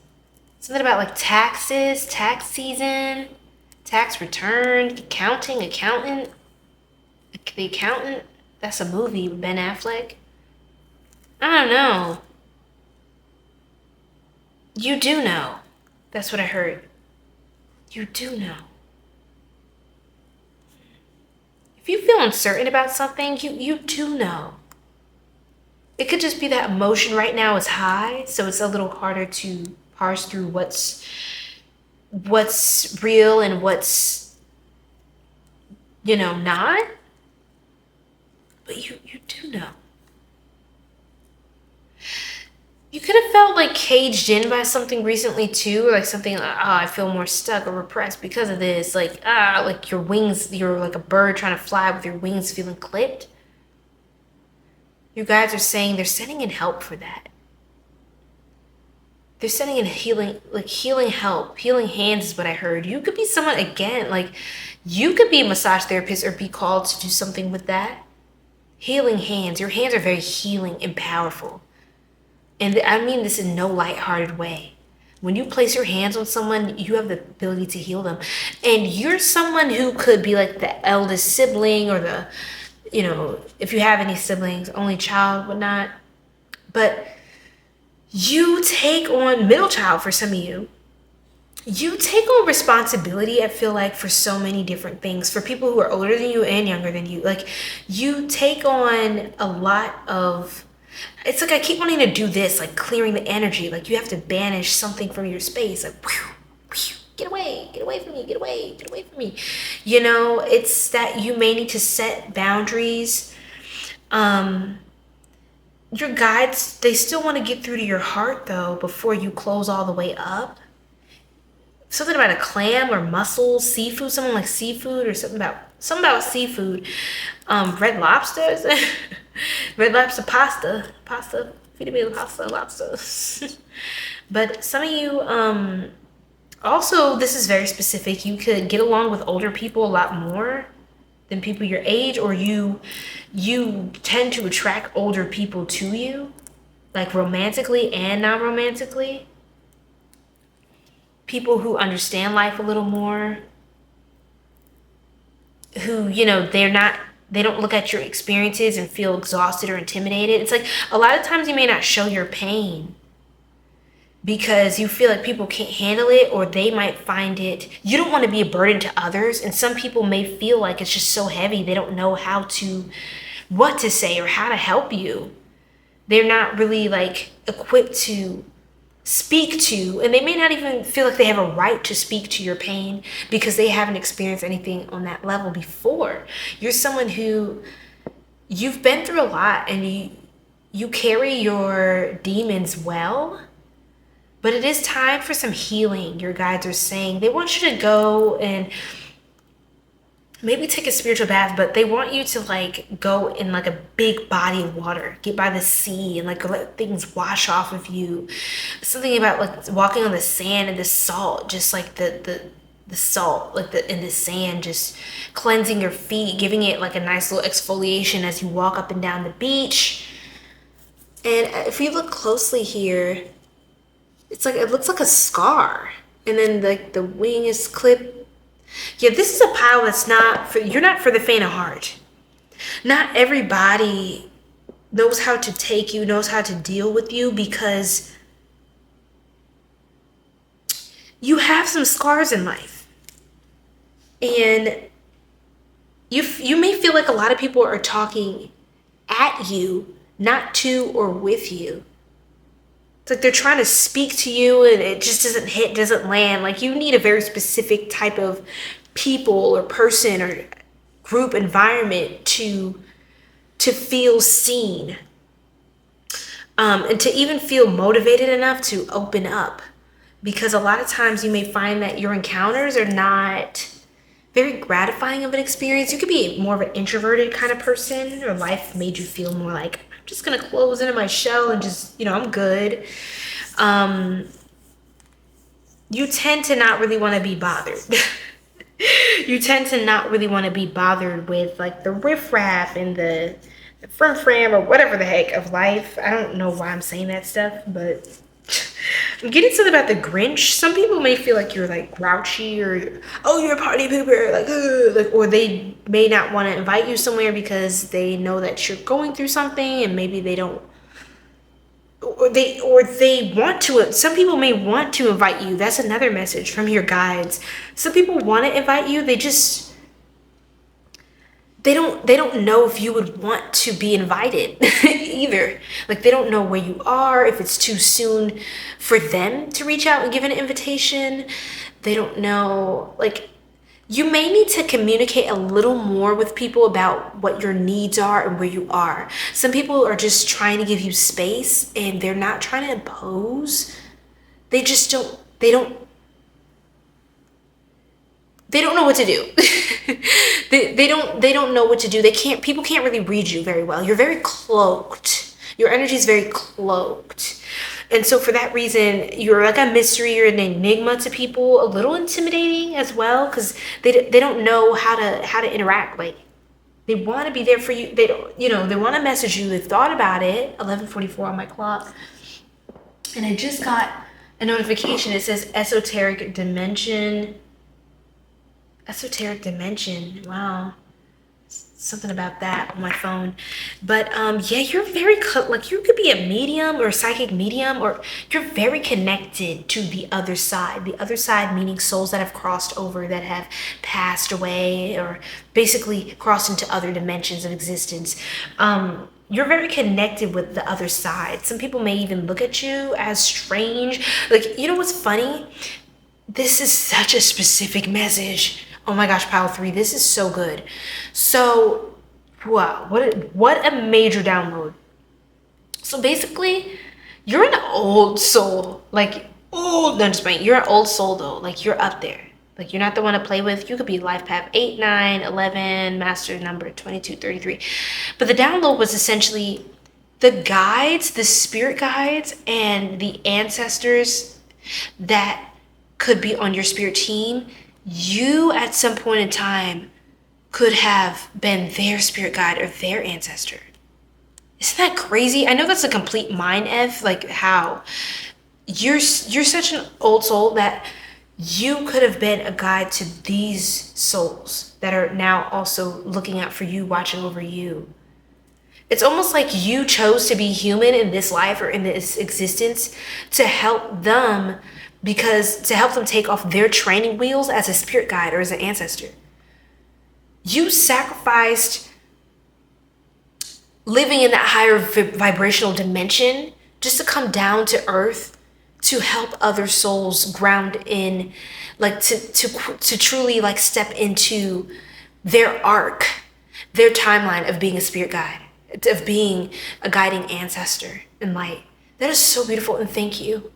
S1: Something about taxes, tax season, tax return, accountant. The Accountant, that's a movie with Ben Affleck. I don't know. You do know. That's what I heard. You do know. If you feel uncertain about something, you do know. It could just be that emotion right now is high, so it's a little harder to parse through what's real and what's not. But you do know. You could have felt caged in by something recently too, or something I feel more stuck or repressed because of this. Your wings, you're like a bird trying to fly with your wings feeling clipped. You guys are saying they're sending in help for that. They're sending in healing help, healing hands is what I heard. You could be someone, again, You could be a massage therapist or be called to do something with that. Healing hands. Your hands are very healing and powerful. And I mean this in no lighthearted way. When you place your hands on someone, you have the ability to heal them. And you're someone who could be like the eldest sibling or the, you know, if you have any siblings, only child, whatnot. But you take on, middle child for some of you, you take on responsibility, I feel like, for so many different things. For people who are older than you and younger than you. Like, you take on a lot of, it's like I keep wanting to do this, like clearing the energy. Like you have to banish something from your space. Like, whew, whew, get away from me, get away from me. You know, it's that you may need to set boundaries. Your guides, they still want to get through to your heart though, before you close all the way up. Something about a clam or mussels, seafood, something like seafood or something about seafood. Red lobsters, red lobster pasta, feed me pasta, lobster. But some of you, also, this is very specific. You could get along with older people a lot more than people your age, or you tend to attract older people to you, like romantically and non-romantically. People who understand life a little more, who, you know, they don't look at your experiences and feel exhausted or intimidated. It's like a lot of times you may not show your pain because you feel like people can't handle it, or they might find it, you don't want to be a burden to others. And some people may feel like it's just so heavy, they don't know what to say or how to help you. They're not really like equipped to speak to, and they may not even feel like they have a right to speak to your pain because they haven't experienced anything on that level before. You're someone who, you've been through a lot, and you carry your demons well, but it is time for some healing. Your guides are saying they want you to go and maybe take a spiritual bath, but they want you to like go in like a big body of water, get by the sea and like let things wash off of you. Something about like walking on the sand and the salt, just like the salt, like in the sand, just cleansing your feet, giving it like a nice little exfoliation as you walk up and down the beach. And if you look closely here, it's like, it looks like a scar. And then like the wing is clipped. Yeah, this is a pile that's you're not for the faint of heart. Not everybody knows how to take you, knows how to deal with you, because you have some scars in life. And you may feel like a lot of people are talking at you, not to or with you. It's like they're trying to speak to you and it just doesn't land. Like you need a very specific type of people or person or group environment to feel seen. And to even feel motivated enough to open up. Because a lot of times you may find that your encounters are not very gratifying of an experience. You could be more of an introverted kind of person, or life made you feel more like, just gonna close into my shell and just, I'm good. You tend to not really want to be bothered. You tend to not really want to be bothered with like the riffraff and the fram or whatever the heck of life. I don't know why I'm saying that stuff, but I'm getting something about the Grinch. Some people may feel like you're like grouchy, or you're a party pooper, like, or they may not want to invite you somewhere because they know that you're going through something, and maybe they don't, or they want to. Some people may want to invite you. That's another message from your guides. Some people want to invite you. They don't know if you would want to be invited either. Like they don't know where you are, if it's too soon for them to reach out and give an invitation. They don't know, like you may need to communicate a little more with people about what your needs are and where you are. Some people are just trying to give you space and they're not trying to impose. They just don't know what to do. they don't know what to do. People can't really read you very well. You're very cloaked. Your energy is very cloaked. And so for that reason, you're like a mystery, you're an enigma to people, a little intimidating as well, because they don't know how to interact. Like, they want to be there for you. They don't, they want to message you. They've thought about it. 11:44 on my clock. And I just got a notification. It says esoteric dimension. Esoteric dimension. Wow. Something about that on my phone. But yeah, you're very, like, you could be a medium or a psychic medium, or you're very connected to the other side. The other side meaning souls that have crossed over, that have passed away, or basically crossed into other dimensions of existence. You're very connected with the other side. Some people may even look at you as strange. Like, you know what's funny? This is such a specific message. Oh my gosh, pile 3, this is so good. So, wow, what a major download. So basically, you're an old soul. Like, old, no, just playing. You're an old soul though. Like, you're up there. Like, you're not the one to play with. You could be life path 8, 9, 11, master number 22, 33. But the download was essentially the guides, the spirit guides, and the ancestors that could be on your spirit team. You, at some point in time, could have been their spirit guide or their ancestor. Isn't that crazy? I know that's a complete mind F. Like, how? You're such an old soul that you could have been a guide to these souls that are now also looking out for you, watching over you. It's almost like you chose to be human in this life or in this existence to help them, because to help them take off their training wheels as a spirit guide or as an ancestor. You sacrificed living in that higher vibrational dimension just to come down to earth to help other souls ground in, like, to truly, like, step into their arc, their timeline of being a spirit guide, of being a guiding ancestor in light. That is so beautiful, and thank you.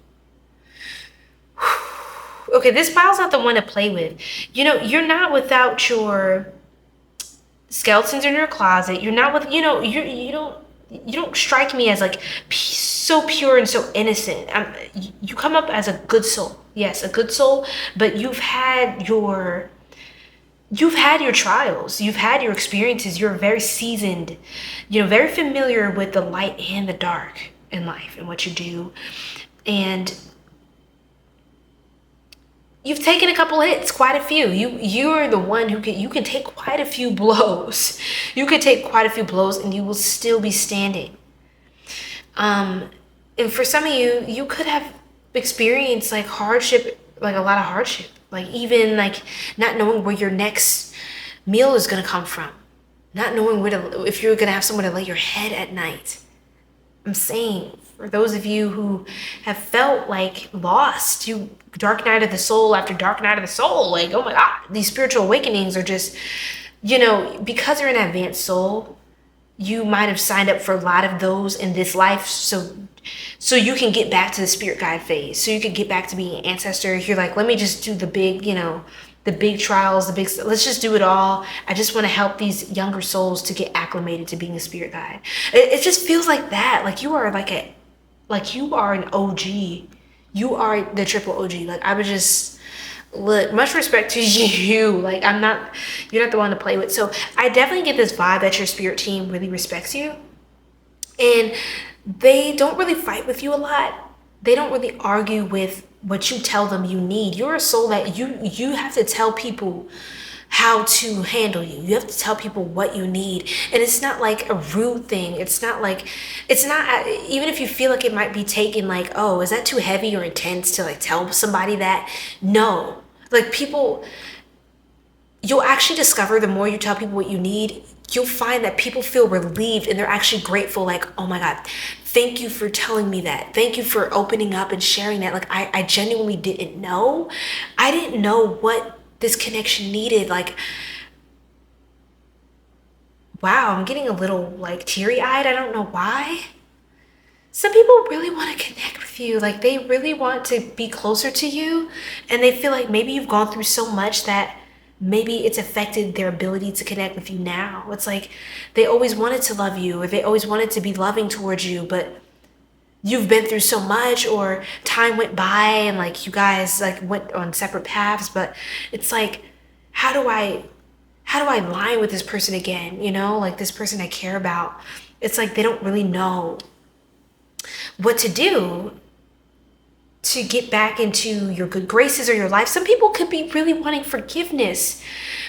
S1: Okay, this pile's not the one to play with. You're not without your skeletons in your closet. You're not with, you don't strike me as, like, so pure and so innocent. You come up as a good soul. Yes, a good soul, but you've had your trials. You've had your experiences. You're very seasoned, very familiar with the light and the dark in life and what you do. And you've taken a couple hits, quite a few. You're the one who can take quite a few blows. You could take quite a few blows and you will still be standing. And for some of you, you could have experienced, like, hardship, like a lot of hardship, like even like not knowing where your next meal is gonna come from, not knowing if you're gonna have somewhere to lay your head at night. I'm saying, for those of you who have felt like lost, you dark night of the soul after dark night of the soul, like, oh my God, these spiritual awakenings are just, because you're an advanced soul, you might have signed up for a lot of those in this life, so you can get back to the spirit guide phase, so you can get back to being an ancestor. You're like, let me just do the big, the big trials, let's just do it all. I just want to help these younger souls to get acclimated to being a spirit guide. It just feels like that. Like you are you are an OG. You are the triple OG. Like, I would just, look, much respect to you. Like, you're not the one to play with. So I definitely get this vibe that your spirit team really respects you. And they don't really fight with you a lot. They don't really argue with what you tell them you need. You're a soul that you have to tell people how to handle you. You have to tell people what you need. And it's not like a rude thing. It's not, even if you feel like it might be taken like, oh, is that too heavy or intense to, like, tell somebody that? No. Like, people, you'll actually discover the more you tell people what you need, you'll find that people feel relieved and they're actually grateful. Like, oh my God, thank you for telling me that. Thank you for opening up and sharing that. Like, I genuinely didn't know. I didn't know what this connection needed. Like, wow, I'm getting a little, like, teary-eyed. I don't know why. Some people really want to connect with you. Like, they really want to be closer to you, and they feel like maybe you've gone through so much that maybe it's affected their ability to connect with you now. It's like they always wanted to love you, or they always wanted to be loving towards you, but you've been through so much, or time went by and like you guys like went on separate paths, but it's like, how do I align with this person again? You know, like this person I care about. It's like they don't really know what to do to get back into your good graces or your life. Some people could be really wanting forgiveness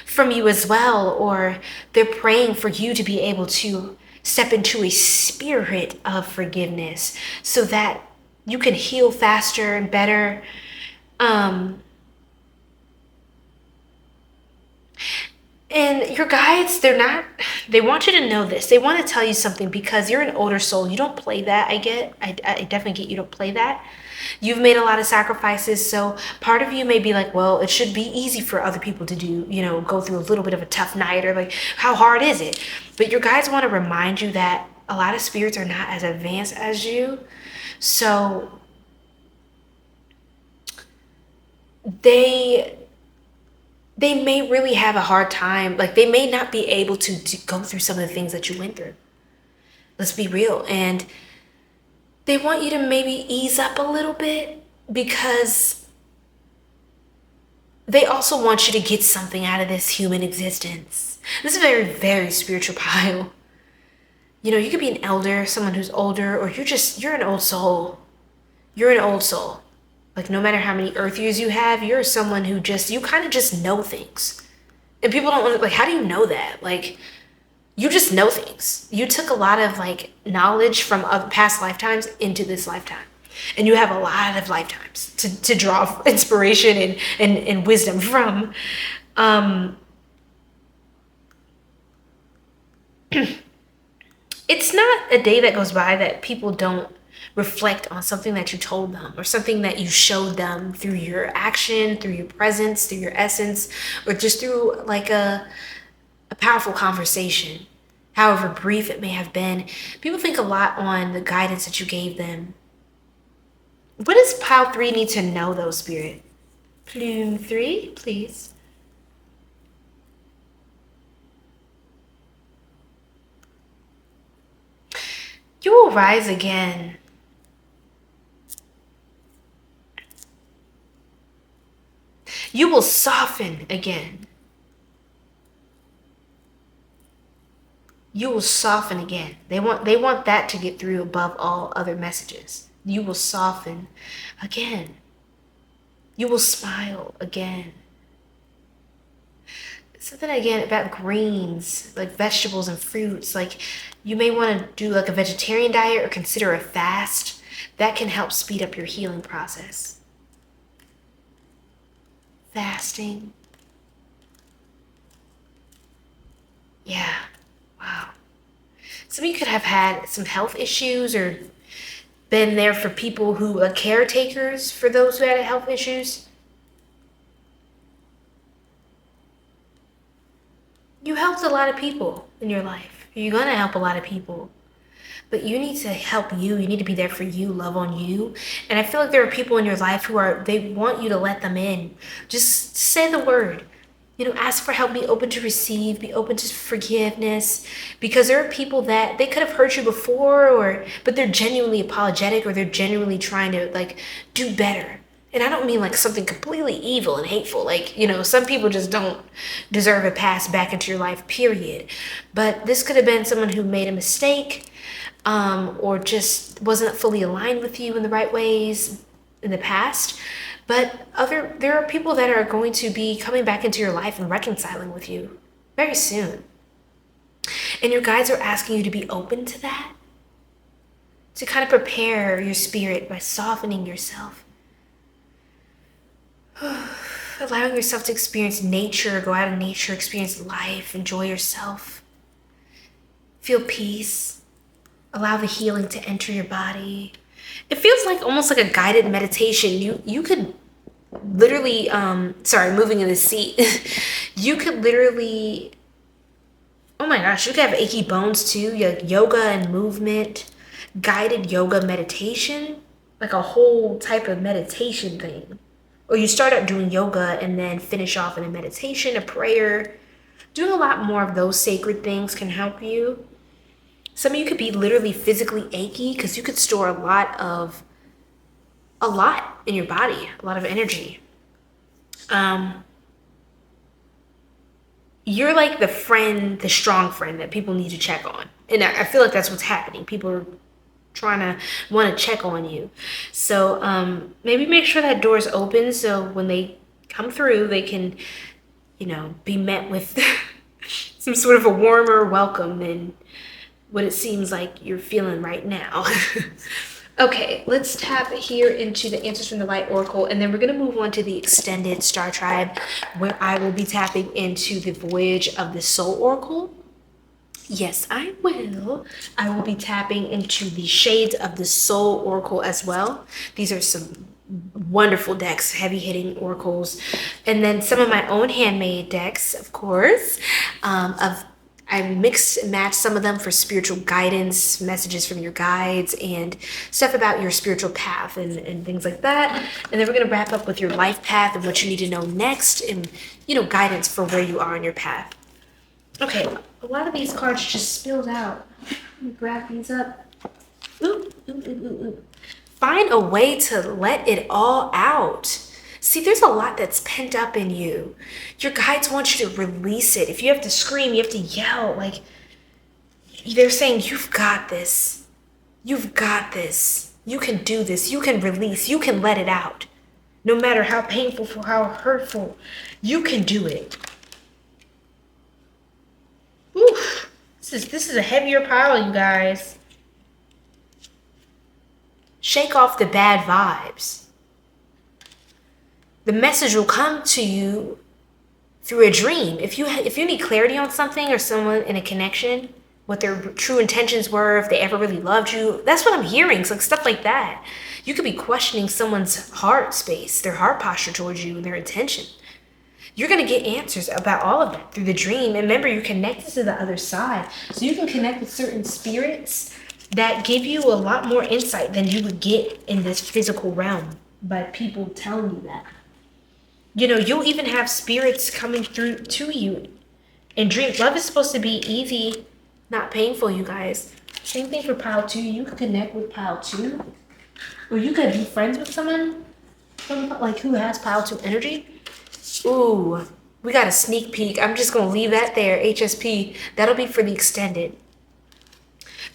S1: from you as well, or they're praying for you to be able to step into a spirit of forgiveness so that you can heal faster and better. And your guides, they want you to know this. They want to tell you something because you're an older soul. You don't play that. I definitely get you don't play that. You've made a lot of sacrifices. So part of you may be like, well, it should be easy for other people to do, you know, go through a little bit of a tough night, or like, how hard is it? But your guides want to remind you that a lot of spirits are not as advanced as you. So they may really have a hard time. Like they may not be able to go through some of the things that you went through. Let's be real. And they want you to maybe ease up a little bit because they also want you to get something out of this human existence. This is a very, very spiritual pile. You know, you could be an elder, someone who's older, or you're an old soul. You're an old soul. Like no matter how many earth years you have, you're someone who you kind of just know things. And people don't want to, like, how do you know that? Like, you just know things. You took a lot of like knowledge from other past lifetimes into this lifetime. And you have a lot of lifetimes to draw inspiration and wisdom from. It's not a day that goes by that people don't reflect on something that you told them, or something that you showed them through your action, through your presence, through your essence, or just through like a powerful conversation, however brief it may have been. People think a lot on the guidance that you gave them. What does Pile 3 need to know though, Spirit? Plume 3, please. You will rise again. You will soften again. You will soften again. They want that to get through above all other messages. You will soften again. You will smile again. Something again about greens, like vegetables and fruits. Like you may want to do like a vegetarian diet or consider a fast. That can help speed up your healing process. Fasting. Yeah. Wow. Some of you could have had some health issues or been there for people who are caretakers for those who had health issues. You helped a lot of people in your life. You're going to help a lot of people. But you need to help you. You need to be there for you, love on you. And I feel like there are people in your life they want you to let them in. Just say the word. You know, ask for help, be open to receive, be open to forgiveness. Because there are people that they could have hurt you before, but they're genuinely apologetic, or they're genuinely trying to like do better. And I don't mean like something completely evil and hateful. Like, you know, some people just don't deserve a pass back into your life, period. But this could have been someone who made a mistake, or just wasn't fully aligned with you in the right ways in the past. But there are people that are going to be coming back into your life and reconciling with you very soon. And your guides are asking you to be open to that, to kind of prepare your spirit by softening yourself. Allowing yourself to experience nature, go out in nature, experience life, enjoy yourself. Feel peace. Allow the healing to enter your body. It feels like almost like a guided meditation. You could literally, moving in the seat. You could literally, oh my gosh, you could have achy bones too. You have yoga and movement, guided yoga meditation, like a whole type of meditation thing. Or you start out doing yoga and then finish off in a meditation, a prayer. Doing a lot more of those sacred things can help you. Some of you could be literally physically achy because you could store a lot in your body, a lot of energy. You're like the friend, the strong friend that people need to check on. And I feel like that's what's happening. People are trying to want to check on you. So maybe make sure that door's open so when they come through, they can, you know, be met with some sort of a warmer welcome than what it seems like you're feeling right now. Okay, let's tap here into the Answers from the Light Oracle, and then we're going to move on to the extended Star Tribe, where I will be tapping into the Voyage of the Soul Oracle. Yes, I will. I will be tapping into the Shades of the Soul Oracle as well. These are some wonderful decks, heavy-hitting oracles. And then some of my own handmade decks, of course, I mixed and matched some of them for spiritual guidance, messages from your guides, and stuff about your spiritual path and things like that. And then we're going to wrap up with your life path and what you need to know next and, you know, guidance for where you are in your path. Okay, a lot of these cards just spilled out. Let me grab these up. Ooh, ooh, ooh, ooh, ooh. Find a way to let it all out. See, there's a lot that's pent up in you. Your guides want you to release it. If you have to scream, you have to yell. Like, they're saying, you've got this. You've got this. You can do this. You can release. You can let it out. No matter how painful or how hurtful, you can do it. Oof. This is a heavier pile, you guys. Shake off the bad vibes. The message will come to you through a dream. If you need clarity on something or someone in a connection, what their true intentions were, if they ever really loved you, that's what I'm hearing. It's like stuff like that. You could be questioning someone's heart space, their heart posture towards you and their intention. You're going to get answers about all of that through the dream. And remember, you're connected to the other side. So you can connect with certain spirits that give you a lot more insight than you would get in this physical realm by people telling you that. You know, you'll even have spirits coming through to you in dreams. Love is supposed to be easy, not painful, you guys. Same thing for pile 2. You could connect with pile 2. Or you could be friends with someone like who has pile 2 energy. Ooh, we got a sneak peek. I'm just going to leave that there, HSP. That'll be for the extended.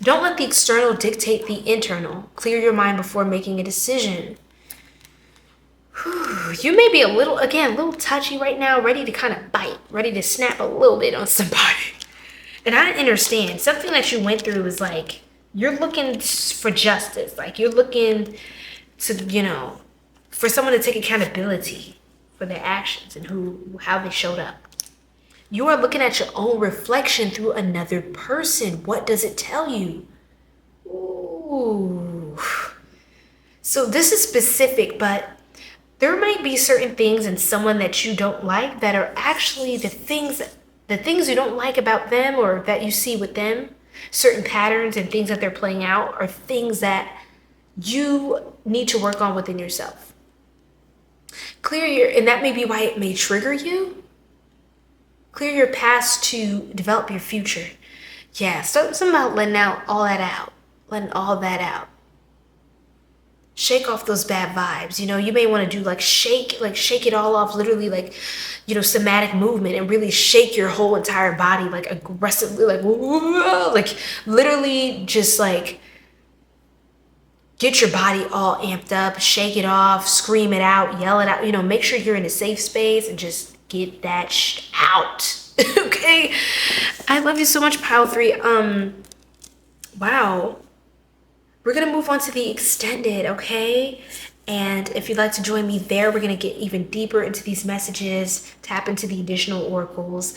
S1: Don't let the external dictate the internal. Clear your mind before making a decision. You may be a little touchy right now, ready to kind of bite, ready to snap a little bit on somebody. And I understand. Something that you went through is like, you're looking for justice. Like, you're looking to, you know, for someone to take accountability for their actions and how they showed up. You are looking at your own reflection through another person. What does it tell you? Ooh. So this is specific, but there might be certain things in someone that you don't like that are actually the things you don't like about them or that you see with them. Certain patterns and things that they're playing out are things that you need to work on within yourself. And that may be why it may trigger you. Clear your past to develop your future. Yeah, something about letting all that out. Shake off those bad vibes. You know, you may want to do shake it all off, literally, like, you know, somatic movement and really shake your whole entire body, like aggressively, like literally just like get your body all amped up, shake it off, scream it out, yell it out, you know, make sure you're in a safe space and just get that out. Okay. I love you so much, pile 3. Wow. We're going to move on to the extended, okay? And if you'd like to join me there, we're going to get even deeper into these messages, tap into the additional oracles.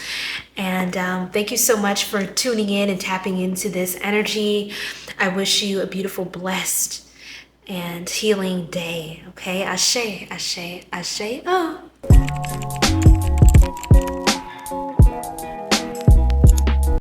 S1: And thank you so much for tuning in and tapping into this energy. I wish you a beautiful, blessed, and healing day, okay? Ashe, ashe, ashe. Oh.